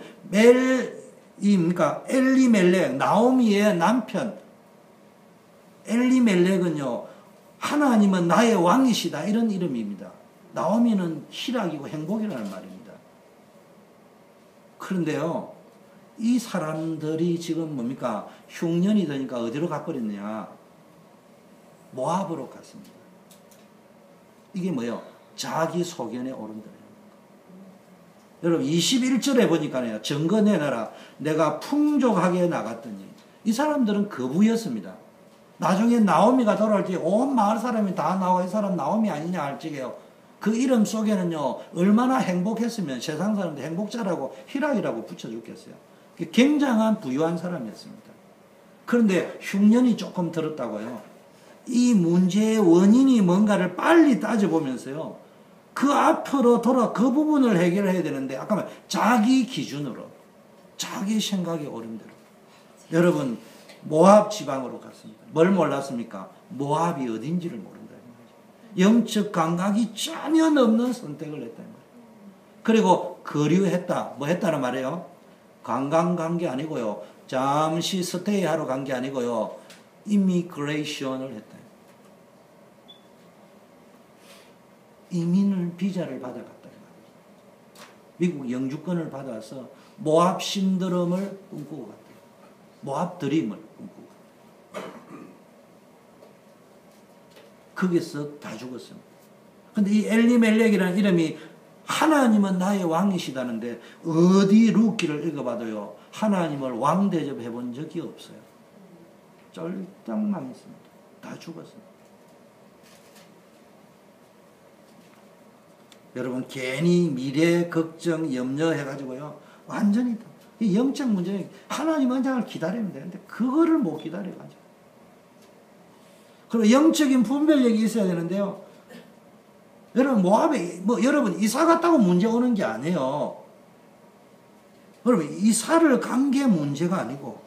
그러니까 엘리멜렉, 나오미의 남편, 엘리멜렉은요, 하나님은 나의 왕이시다. 이런 이름입니다. 나오미는 희락이고 행복이라는 말입니다. 그런데요, 이 사람들이 지금 뭡니까? 흉년이 되니까 어디로 가버렸느냐? 모압으로 갔습니다. 이게 뭐예요? 자기 소견에 옳은 대로. 여러분 21절에 보니까요. 증거 내놔라. 내가 풍족하게 나갔더니 이 사람들은 거부였습니다. 나중에 나오미가 돌아올 때 온 마을 사람이 다 나와 이 사람 나오미 아니냐 할지게요. 그 이름 속에는요. 얼마나 행복했으면 세상 사람들 행복자라고 희락이라고 붙여줬겠어요. 굉장한 부유한 사람이었습니다. 그런데 흉년이 조금 들었다고요. 이 문제의 원인이 뭔가를 빨리 따져보면서요. 그 앞으로 그 부분을 해결해야 되는데 아까 말 자기 기준으로 자기 생각이 옳은 대로 여러분 모압 지방으로 갔습니다. 뭘 몰랐습니까? 모압이 어딘지를 모른다는 거죠. 영적 감각이 전혀 없는 선택을 했다는 거예요. 그리고 거류했다. 뭐 했다는 말이에요? 관광 간 게 아니고요. 잠시 스테이하러 간 게 아니고요. 이미그레이션을 했다. 이민을 비자를 받아갔다. 미국 영주권을 받아서 모압 신드롬을 꿈꾸고 갔다. 모압 드림을 꿈꾸고 갔다. 거기서 다 죽었습니다. 근데 이 엘리멜렉이라는 이름이 하나님은 나의 왕이시다는데 어디 룻기를 읽어봐도요. 하나님을 왕 대접해 본 적이 없어요. 쫄딱 망했습니다. 다 죽었습니다. 여러분 괜히 미래 걱정 염려해가지고요 완전히 이 영적 문제 하나님 언장을 기다리면 되는데 그거를 못 기다려가지고 그리고 영적인 분별력이 있어야 되는데요. 여러분 모압에 여러분 이사 갔다고 문제 오는 게 아니에요. 여러분 이사를 간 게 문제가 아니고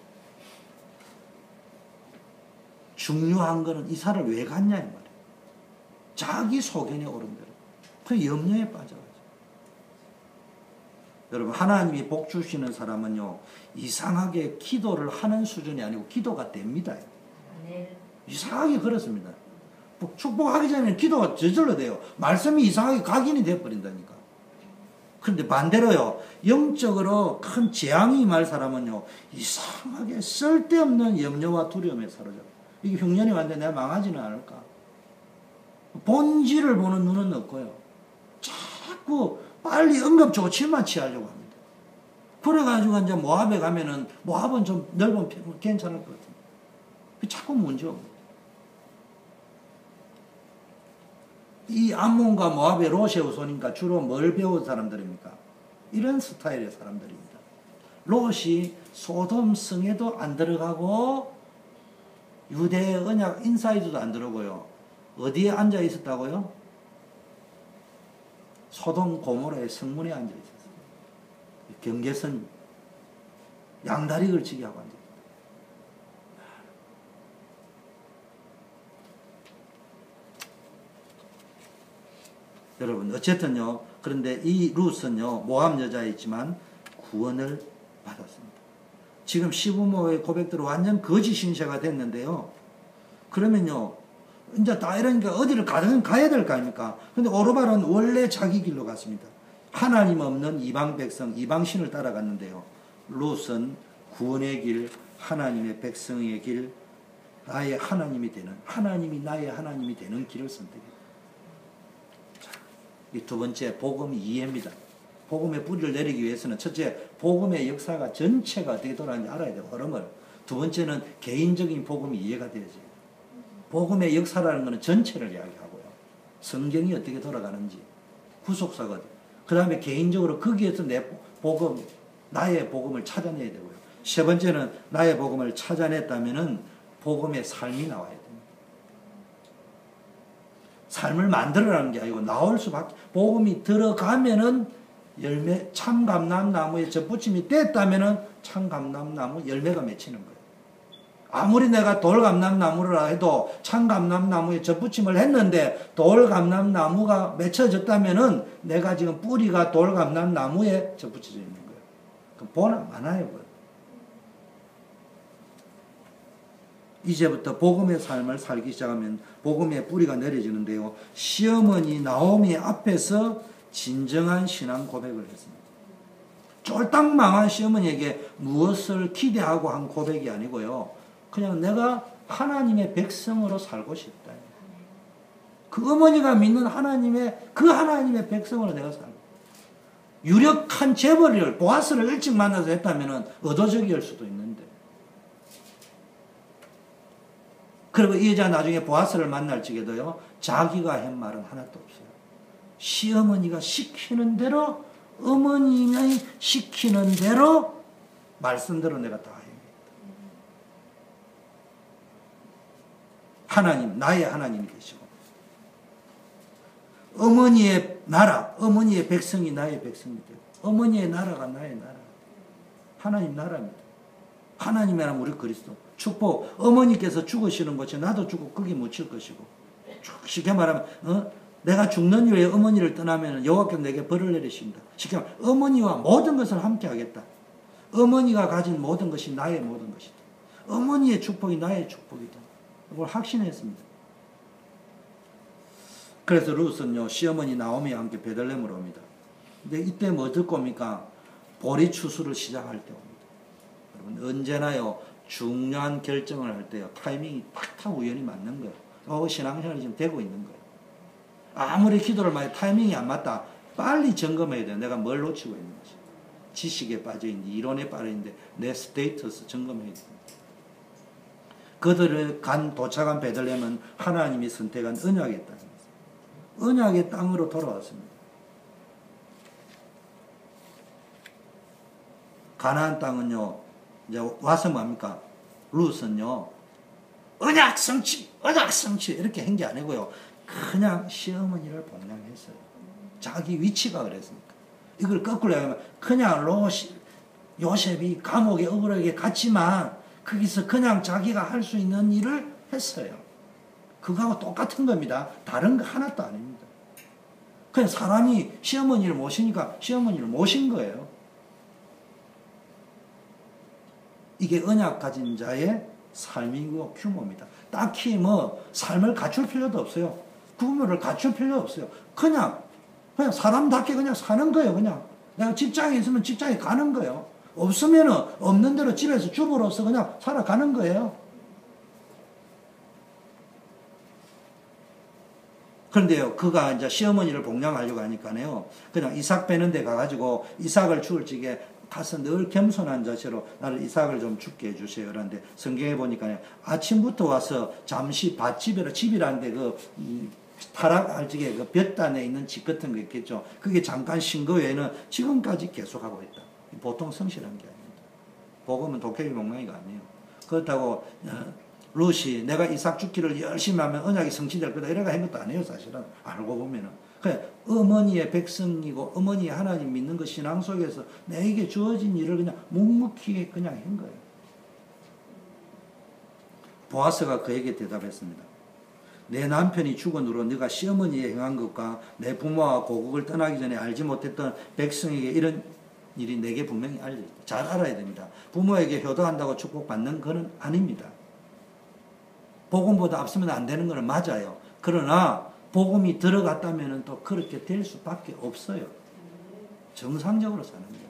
중요한 거는 이사를 왜 갔냐 이 말이에요. 자기 소견에 오른 대로 그 염려에 빠져가지고 여러분 하나님이 복 주시는 사람은요 이상하게 기도를 하는 수준이 아니고 기도가 됩니다. 네. 이상하게 그렇습니다. 축복하기 전에는 기도가 저절로 돼요. 말씀이 이상하게 각인이 돼버린다니까. 그런데 반대로요 영적으로 큰 재앙이 임할 사람은요 이상하게 쓸데없는 염려와 두려움에 사로잡혀. 이게 흉년이 왔는데 내가 망하지는 않을까. 본질을 보는 눈은 없고요 자꾸 빨리 응급조치만 취하려고 합니다. 그래가지고 이제 모압에 가면은 모압은 좀 넓은 편 괜찮을 것 같아요. 자꾸 문제 옵니다. 이 암몬과 모압의 롯의 후손이니까 주로 뭘 배운 사람들입니까? 이런 스타일의 사람들입니다. 롯이 소돔 성에도 안 들어가고 유대 언약 인사이드도 안 들어오고요. 어디에 앉아 있었다고요? 소돔 고모라의 성문에 앉아 있었어요. 경계선 양다리 걸치기 하고 앉아 있었어요. 여러분 어쨌든요 그런데 이 룻은요 모압 여자이지만 구원을 받았습니다. 지금 시부모의 고백대로 완전 거짓 신세가 됐는데요. 그러면요 이제 다 이러니까 어디를 가야 될 거 아닙니까? 근데 오르발은 원래 자기 길로 갔습니다. 하나님 없는 이방 백성 이방 신을 따라갔는데요. 룻은 구원의 길 하나님의 백성의 길 나의 하나님이 되는 하나님이 나의 하나님이 되는 길을 선택했습니다. 이 두 번째 복음 이해입니다. 복음의 뿌리를 내리기 위해서는 첫째 복음의 역사가 전체가 어떻게 돌아가는지 알아야 돼요. 흐름을. 두 번째는 개인적인 복음이 이해가 돼야지. 복음의 역사라는 것은 전체를 이야기하고요. 성경이 어떻게 돌아가는지 구속사거든. 그 다음에 개인적으로 거기에서 내 복음 나의 복음을 찾아내야 되고요. 세 번째는 나의 복음을 찾아냈다면은 복음의 삶이 나와야 됩니다. 삶을 만들어라는 게 아니고 나올 수밖에 복음이 들어가면은 열매 참감람나무에 젖붙임이 됐다면은 참감람나무 열매가 맺히는 거예요. 아무리 내가 돌감람나무라 해도 참감람나무에 젖붙임을 했는데 돌감람나무가 맺혀졌다면은 내가 지금 뿌리가 돌감람나무에 젖붙여져 있는 거예요. 그럼 보나 마나요. 이제부터 복음의 삶을 살기 시작하면 복음의 뿌리가 내려지는데요. 시어머니 나오미 앞에서 진정한 신앙 고백을 했습니다. 쫄딱 망한 시어머니에게 무엇을 기대하고 한 고백이 아니고요. 그냥 내가 하나님의 백성으로 살고 싶다. 그 어머니가 믿는 하나님의 백성으로 내가 살고 유력한 재벌을 보아스를 일찍 만나서 했다면 의도적일 수도 있는데 그리고 이 여자 나중에 보아스를 만날 적에도요 자기가 한 말은 하나도 없어요. 시어머니가 시키는 대로 어머니의 시키는 대로 말씀대로 내가 다 해요. 하나님 나의 하나님이 되시고 어머니의 나라 어머니의 백성이 나의 백성이 되고 어머니의 나라가 나의 나라 하나님 나라입니다. 하나님이란 우리 그리스도 축복 어머니께서 죽으시는 곳에 나도 죽고 거기 묻힐 것이고 쉽게 말하면 내가 죽는 이후에 어머니를 떠나면 여호와께서 내게 벌을 내리신다. 쉽게 말하면 어머니와 모든 것을 함께 하겠다. 어머니가 가진 모든 것이 나의 모든 것이다. 어머니의 축복이 나의 축복이다. 이걸 확신했습니다. 그래서 룻은요 시어머니 나오미와 함께 베들레헴으로 옵니다. 근데 이때 뭐 듣고 옵니까? 보리 추수를 시작할 때 옵니다. 여러분 언제나요 중요한 결정을 할 때요 타이밍이 딱 우연히 맞는 거예요. 신앙생활이 지금 되고 있는 거예요. 아무리 기도를 많이 타이밍이 안 맞다 빨리 점검해야 돼요. 내가 뭘 놓치고 있는 것이 지식에 빠져있는지 이론에 빠져있는데 내 스테이터스 점검해야 됩니다. 그들을 도착한 베들레헴은 하나님이 선택한 언약의 땅입니다. 언약의 땅으로 돌아왔습니다. 가나안 땅은요, 이제 와서 뭡니까? 룻은요, 언약 성취, 언약 성취, 이렇게 한 게 아니고요. 그냥 시어머니를 복양했어요. 자기 위치가 그랬으니까. 이걸 거꾸로 하면, 그냥 요셉이 감옥에 억울하게 갔지만, 거기서 그냥 자기가 할 수 있는 일을 했어요. 그거하고 똑같은 겁니다. 다른 거 하나도 아닙니다. 그냥 사람이 시어머니를 모시니까 시어머니를 모신 거예요. 이게 언약 가진 자의 삶이고 규모입니다. 딱히 뭐 삶을 갖출 필요도 없어요. 규모를 갖출 필요 없어요. 그냥 사람답게 그냥 사는 거예요. 그냥 내가 직장에 있으면 직장에 가는 거예요. 없으면은 없는 대로 집에서 주부로서 그냥 살아가는 거예요. 그런데요, 그가 이제 시어머니를 복양하려고 하니까요, 그냥 이삭 빼는 데 가가지고 이삭을 죽을 적에 가서 늘 겸손한 자세로 나를 이삭을 좀 죽게 해주세요. 그런데 성경에 보니까요, 아침부터 와서 잠시 집이라는데 타락할 적에 그 볕단에 있는 집 같은 거 있겠죠. 그게 잠깐 쉰 거 외에는 지금까지 계속하고 있다. 보통 성실한 게 아닙니다. 복음은 독해의 목망이가 아니에요. 그렇다고 룻이 내가 이삭 죽기를 열심히 하면 언약이 성취될 거다 이래가 한 것도 아니에요. 사실은 알고 보면은 그냥 어머니의 백성이고 어머니의 하나님 믿는 그 신앙 속에서 내게 주어진 일을 그냥 묵묵히 그냥 한 거예요. 보아스가 그에게 대답했습니다. 내 남편이 죽은 후로 네가 시어머니에 행한 것과 내 부모와 고국을 떠나기 전에 알지 못했던 백성에게 이런 일이 내게 분명히 알려있다. 잘 알아야 됩니다. 부모에게 효도한다고 축복받는 것은 아닙니다. 복음보다 앞서면 안 되는 것은 맞아요. 그러나 복음이 들어갔다면 또 그렇게 될 수밖에 없어요. 정상적으로 사는 거예요.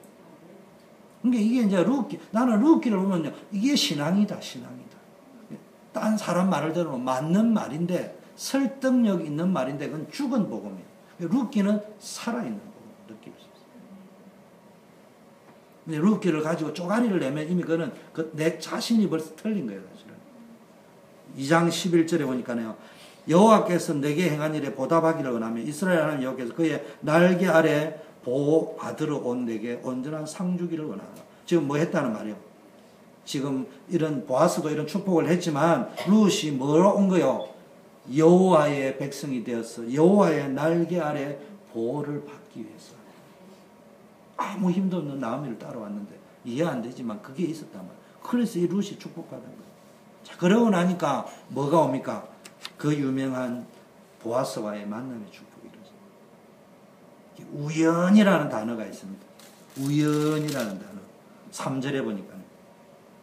그러니까 이게 이제 나는 룻기를 보면요, 이게 신앙이다, 신앙이다. 딴 사람 말을 들으면 맞는 말인데, 설득력 있는 말인데, 그건 죽은 복음이에요. 룻기는 살아있는 복음, 느낄 수 있어요. 근데 룻기를 가지고 쪼가리를 내면 이미 그거는 내 자신이 벌써 틀린 거예요, 사실은. 2장 11절에 보니까요, 여호와께서 내게 행한 일에 보답하기를 원하며 이스라엘 하나님 여호와께서 그의 날개 아래 보호받으러 온 내게 온전한 상 주기를 원하노라. 지금 뭐 했다는 말이에요? 지금 이런 보아스도 이런 축복을 했지만 룻이 뭐로 온 거요? 여호와의 백성이 되어서 여호와의 날개 아래 보호를 받기 위해서 아무 힘도 없는 나오미를 따라왔는데 이해 안 되지만 그게 있었단 말이에요. 그래서 이 룻이 축복받은 거예요. 자, 그러고 나니까 뭐가 옵니까? 그 유명한 보아스와의 만남의 축복이 이루어집니다. 우연이라는 단어가 있습니다. 우연이라는 단어. 3절에 보니까요.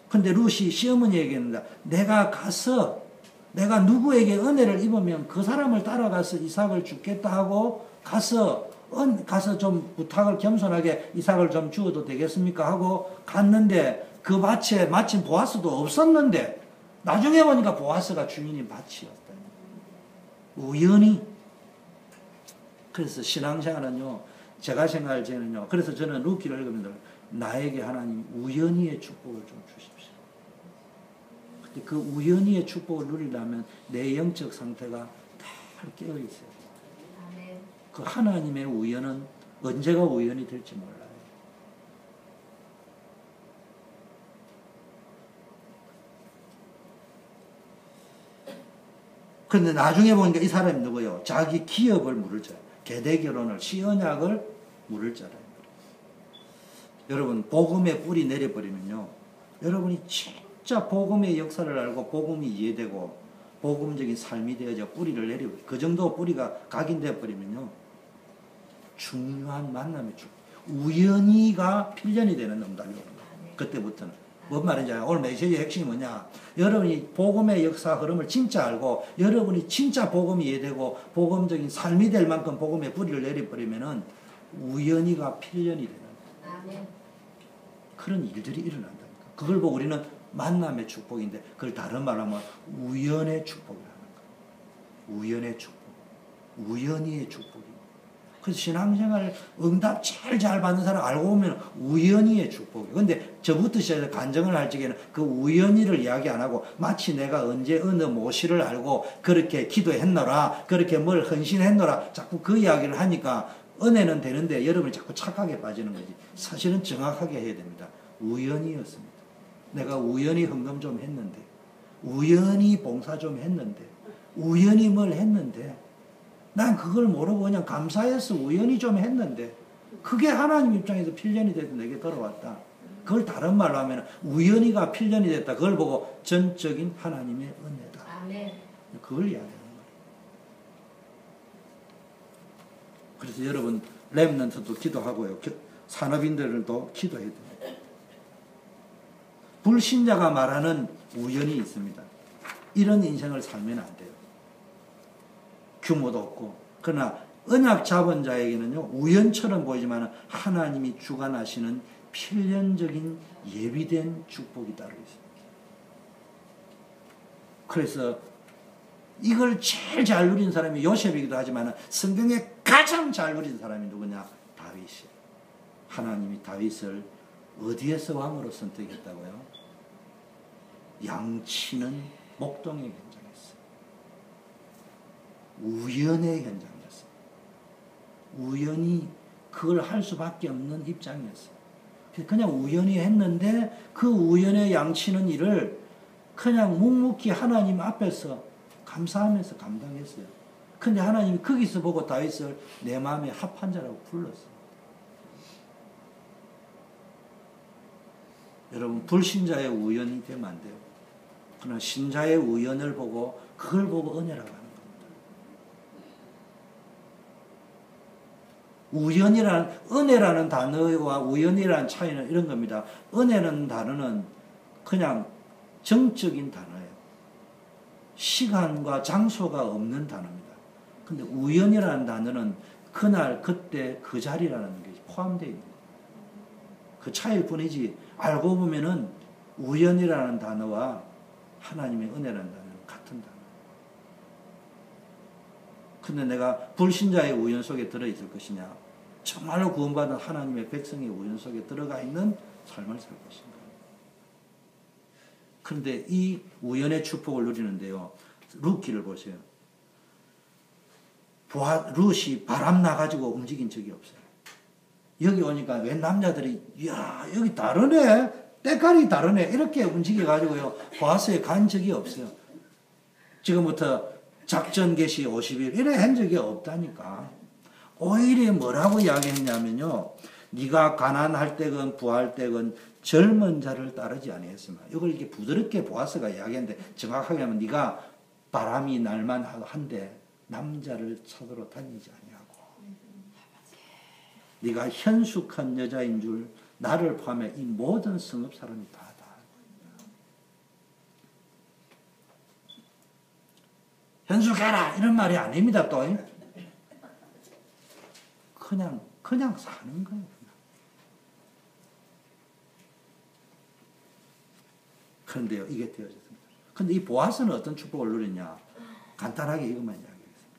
근데 룻이 시어머니에게 했는데 내가 누구에게 은혜를 입으면 그 사람을 따라가서 이삭을 죽겠다 하고 가서 좀 부탁을 겸손하게 이삭을 좀 주어도 되겠습니까? 하고 갔는데 그 밭에 마침 보아스도 없었는데 나중에 보니까 보아스가 주인인 밭이었다. 우연히. 그래서 신앙생활은요, 제가 생각할 때는요, 그래서 저는 룻기를 읽으면 나에게 하나님 우연히의 축복을 좀 주십시오. 근데 그 우연히의 축복을 누리려면 내 영적 상태가 다 깨어 있어요. 그 하나님의 우연은 언제가 우연이 될지 몰라요. 그런데 나중에 보니까 이 사람이 누구요? 자기 기업을 물을 자예요. 계대결혼을, 시언약을 물을 자라요. 여러분, 복음의 뿌리 내려버리면요, 여러분이 진짜 복음의 역사를 알고 복음이 이해되고 복음적인 삶이 되어져 뿌리를 내려버려요. 그 정도 뿌리가 각인되어 버리면요, 중요한 만남의 축, 우연히가 필연이 되는 응답이 오는 거예요. 그때부터는. 뭔 말인지 알아요? 오늘 메시지의 핵심이 뭐냐? 여러분이 복음의 역사 흐름을 진짜 알고 여러분이 진짜 복음이 이해되고 복음적인 삶이 될 만큼 복음의 뿌리를 내려버리면은 우연히가 필연이 되는 거예요. 그런 일들이 일어난다니까. 그걸 보고 우리는 만남의 축복인데 그걸 다른 말로 하면 우연의 축복이라는 거예요. 우연의 축복. 우연히의 축복입니다. 그래서 신앙생활 응답 제일 잘 받는 사람 알고 보면 우연히의 축복이에요. 근데 저부터 시작해서 간증을 할 적에는 그 우연히를 이야기 안 하고 마치 내가 언제 어느 모시를 알고 그렇게 기도했노라, 그렇게 뭘 헌신했노라, 자꾸 그 이야기를 하니까 은혜는 되는데 여러분이 자꾸 착하게 빠지는 거지. 사실은 정확하게 해야 됩니다. 우연이었습니다. 내가 우연히 헌금 좀 했는데, 우연히 봉사 좀 했는데, 우연히 뭘 했는데, 난 그걸 모르고 그냥 감사해서 우연히 좀 했는데, 그게 하나님 입장에서 필연이 돼서 내게 들어왔다. 그걸 다른 말로 하면 우연히가 필연이 됐다. 그걸 보고 전적인 하나님의 은혜다. 아멘. 그걸 이야기하는 거예요. 그래서 여러분 렘넌트도 기도하고요. 산업인들도 기도해야 됩니다. 불신자가 말하는 우연이 있습니다. 이런 인생을 살면 안 돼요. 규모도 없고. 그러나 언약 잡은 자에게는요, 우연처럼 보이지만 하나님이 주관하시는 필연적인 예비된 축복이 따로 있습니다. 그래서 이걸 제일 잘 누린 사람이 요셉이기도 하지만 성경에 가장 잘 누린 사람이 누구냐? 다윗이에요. 하나님이 다윗을 어디에서 왕으로 선택했다고요? 양치는 목동의 현장이었어요. 우연의 현장이었어요. 우연히 그걸 할 수밖에 없는 입장이었어요. 그냥 우연히 했는데 그 우연의 양치는 일을 그냥 묵묵히 하나님 앞에서 감사하면서 감당했어요. 근데 하나님이 거기서 보고 다윗을 내 마음에 합한 자라고 불렀어요. 여러분, 불신자의 우연이 되면 안 돼요. 그러나 신자의 우연을 보고 그걸 보고 은혜라고 하는 겁니다. 은혜라는 단어와 우연이라는 차이는 이런 겁니다. 은혜라는 단어는 그냥 정적인 단어예요. 시간과 장소가 없는 단어입니다. 근데 우연이라는 단어는 그날, 그때, 그 자리라는 게 포함되어 있는 거예요. 그 차이일 뿐이지, 알고 보면은 우연이라는 단어와 하나님의 은혜라는 단어는 같은 단어예요. 근데 내가 불신자의 우연 속에 들어있을 것이냐, 정말로 구원받은 하나님의 백성의 우연 속에 들어가 있는 삶을 살 것인가. 그런데 이 우연의 축복을 누리는데요, 룻기를 보세요. 룻이 바람 나가지고 움직인 적이 없어요. 여기 오니까 웬 남자들이, 이야, 여기 다르네, 때깔이 다르네, 이렇게 움직여가지고요, 보아스에 간 적이 없어요. 지금부터 작전 개시 50일, 이래 한 적이 없다니까. 오히려 뭐라고 이야기했냐면요, 네가 가난할 때건 부할 때건 젊은 자를 따르지 아니했으면, 이걸 이렇게 부드럽게 보아스가 이야기했는데, 정확하게 하면 네가 바람이 날만 한데 남자를 찾으러 다니지 아니하고, 네가 현숙한 여자인 줄 나를 포함해 이 모든 성읍 사람이 다 현숙해라 이런 말이 아닙니다. 또 그냥 사는 거예요. 그런데요, 이게 되어졌습니다. 근데 이 보아스는 어떤 축복을 누리냐? 간단하게 이것만 이야기하겠습니다.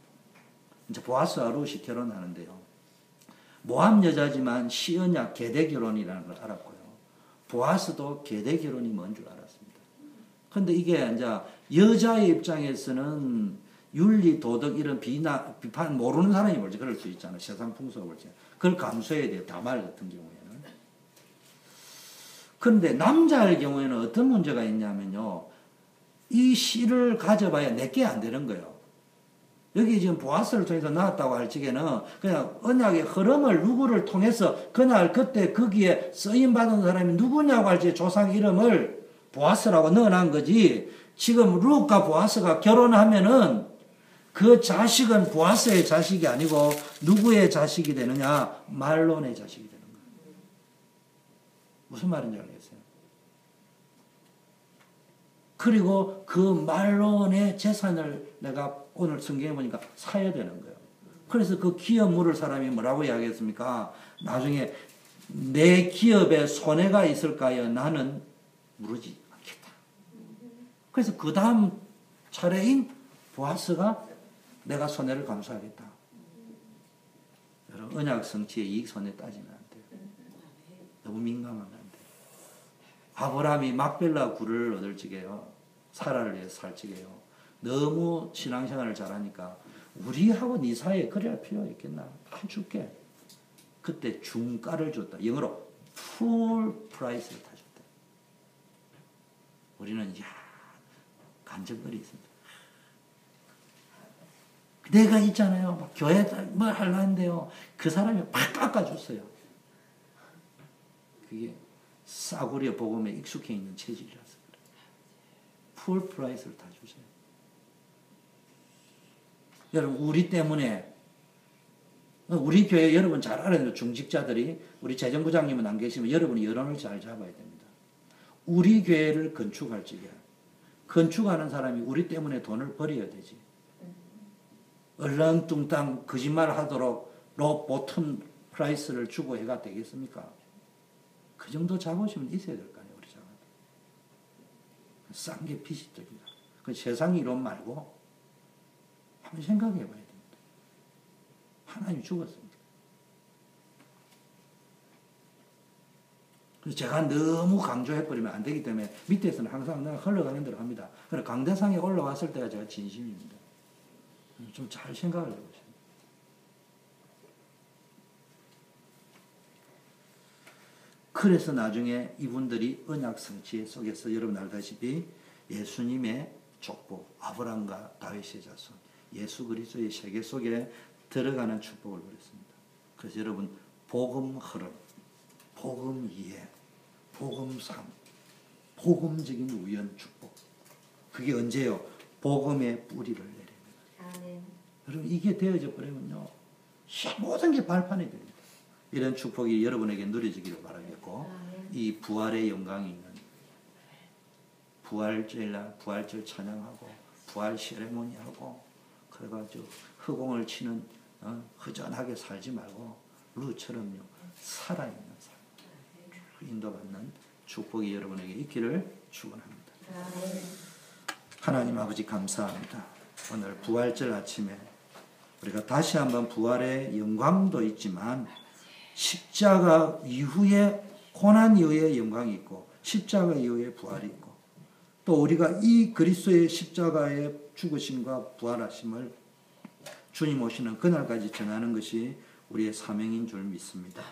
이제 보아스와 룻이 결혼하는데요, 모함 여자지만 시언약 계대 결혼이라는 걸 알았고요, 보아스도 계대 결혼이 뭔 줄 알았습니다. 근데 이게 이제 여자의 입장에서는 윤리, 도덕 이런 비판 모르는 사람이 볼지 그럴 수 있잖아요. 세상 풍속을 볼지. 그걸 감수해야 돼요. 다말 같은 경우에는. 그런데 남자의 경우에는 어떤 문제가 있냐면요, 이 씨를 가져봐야 내게 안 되는 거예요. 여기 지금 보아스를 통해서 나왔다고 할 적에는 그냥 언약의 흐름을 누구를 통해서 그날 그때 거기에 쓰임받은 사람이 누구냐고 할지 조상 이름을 보아스라고 넣어놓은 거지, 지금 룻과 보아스가 결혼하면은 그 자식은 보아스의 자식이 아니고 누구의 자식이 되느냐? 말론의 자식이 되는 거예요. 무슨 말인지 알겠어요? 그리고 그 말론의 재산을 내가 오늘 성경에 보니까 사야 되는 거예요. 그래서 그 기업 물을 사람이 뭐라고 이야기했습니까? 나중에 내 기업에 손해가 있을까요? 나는 물지 않겠다. 그래서 그 다음 차례인 보아스가 내가 손해를 감수하겠다. 여러분, 언약 성취의 이익 손해 따지면 안 돼요. 너무 민감하면 안 돼요. 아브라함이 막벨라 굴을 얻을 적에요, 사라를 위해서 살 적에요, 너무 신앙생활을 잘하니까 우리하고 네 사이에 그래야 필요가 있겠나? 다 줄게. 그때 중가를 줬다. 영어로 full price를 다 줬다. 우리는 간절거리 있습니다. 내가 있잖아요. 막 교회 뭐 하려 하는데요. 그 사람이 팍 깎아줬어요. 그게 싸구려 복음에 익숙해 있는 체질이라서 그래요. 풀 프라이스를 다 주세요. 여러분, 우리 때문에, 우리 교회 여러분 잘 알아요. 중직자들이, 우리 재정부장님은 안 계시면 여러분이 여론을 잘 잡아야 됩니다. 우리 교회를 건축할 적에, 건축하는 사람이 우리 때문에 돈을 버려야 되지. 얼렁뚱땅 거짓말 하도록 로 보텀 프라이스를 주고 해가 되겠습니까? 그 정도 자부심은 있어야 될 거 아니에요, 우리 자가. 싼 게 비지떡이다. 그 세상 이론 말고 한번 생각해 봐야 됩니다. 하나님이 죽었습니다. 그래서 제가 너무 강조해버리면 안 되기 때문에 밑에서는 항상 내가 흘러가는 대로 합니다. 그래서 강대상에 올라왔을 때가 제가 진심입니다. 좀 잘 생각을 해보세요. 그래서 나중에 이분들이 언약 성취 속에서 여러분 알다시피 예수님의 족보, 아브라함과 다윗의 자손, 예수 그리스도의 세계 속에 들어가는 축복을 누렸습니다. 그래서 여러분 복음 흐름, 복음 이해, 복음 삶, 복음적인 우연 축복. 그게 언제요? 복음의 뿌리를 내립니다. 여러분 이게 되어져 버리면요 모든 게 발판이 됩니다. 이런 축복이 여러분에게 누려지기를 바라겠고 이 부활의 영광이 있는 부활절 찬양하고 부활 세레모니하고 그래가지고 허공을 치는 허전하게 살지 말고 루처럼요 살아있는 삶 인도받는 축복이 여러분에게 있기를 축원합니다. 하나님 아버지 감사합니다. 오늘 부활절 아침에 우리가 다시 한번 부활의 영광도 있지만 십자가 이후에 고난 이후의 영광이 있고 십자가 이후의 부활이 있고 또 우리가 이 그리스도의 십자가의 죽으심과 부활하심을 주님 오시는 그날까지 전하는 것이 우리의 사명인 줄 믿습니다.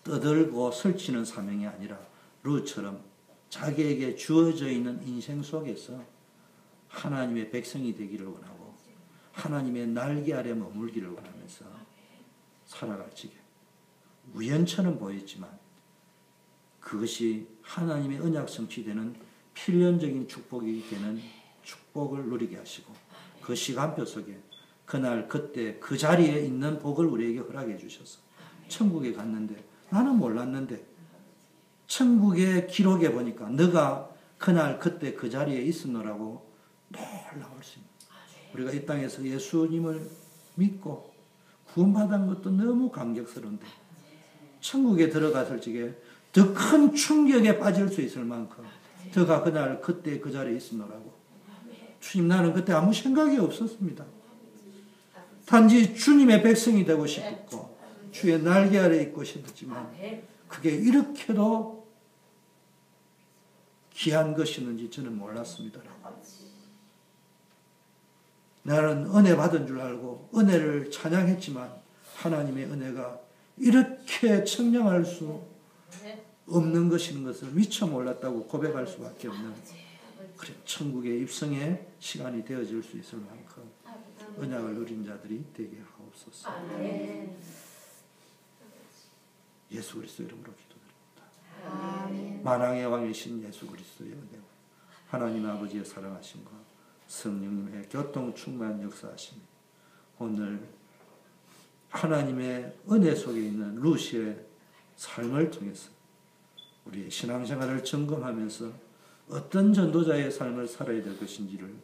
떠들고 설치는 사명이 아니라 룻처럼 자기에게 주어져 있는 인생 속에서 하나님의 백성이 되기를 원하고 하나님의 날개 아래 머물기를 원하면서 살아갈 적에 우연처럼 보였지만 그것이 하나님의 언약 성취되는 필연적인 축복이 되는 축복을 누리게 하시고 그 시간표 속에 그날 그때 그 자리에 있는 복을 우리에게 허락해 주셔서 천국에 갔는데 나는 몰랐는데 천국의 기록에 보니까 너가 그날 그때 그 자리에 있었노라고 놀라울 수 있는 우리가 이 땅에서 예수님을 믿고 구원받은 것도 너무 감격스러운데 천국에 들어갔을 적에 더 큰 충격에 빠질 수 있을 만큼 너가 그날 그때 그 자리에 있었노라고 주님 나는 그때 아무 생각이 없었습니다. 단지 주님의 백성이 되고 싶었고 주의 날개 아래 있고 싶었지만 그게 이렇게도 귀한 것이었는지 저는 몰랐습니다. 나는 은혜 받은 줄 알고 은혜를 찬양했지만 하나님의 은혜가 이렇게 청량할 수 없는 것인 것을 미처 몰랐다고 고백할 수밖에 없는 그래 천국의 입성의 시간이 되어질 수 있을 만큼 은약을 누린 자들이 되게 하옵소서. 예수 그리스도 이름으로 기도드립니다. 만왕의 왕이신 예수 그리스도의 은혜와 하나님 아버지의 사랑하심과 성령님의 교통 충만 역사하심 오늘 하나님의 은혜 속에 있는 루시의 삶을 통해서 우리의 신앙생활을 점검하면서 어떤 전도자의 삶을 살아야 될 것인지를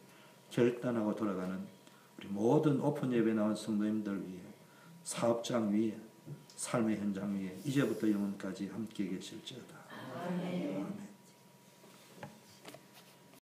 결단하고 돌아가는 우리 모든 오픈 예배 나온 성도님들 위해 사업장 위에 삶의 현장 위에 이제부터 영원까지 함께 계실지어다. 아멘.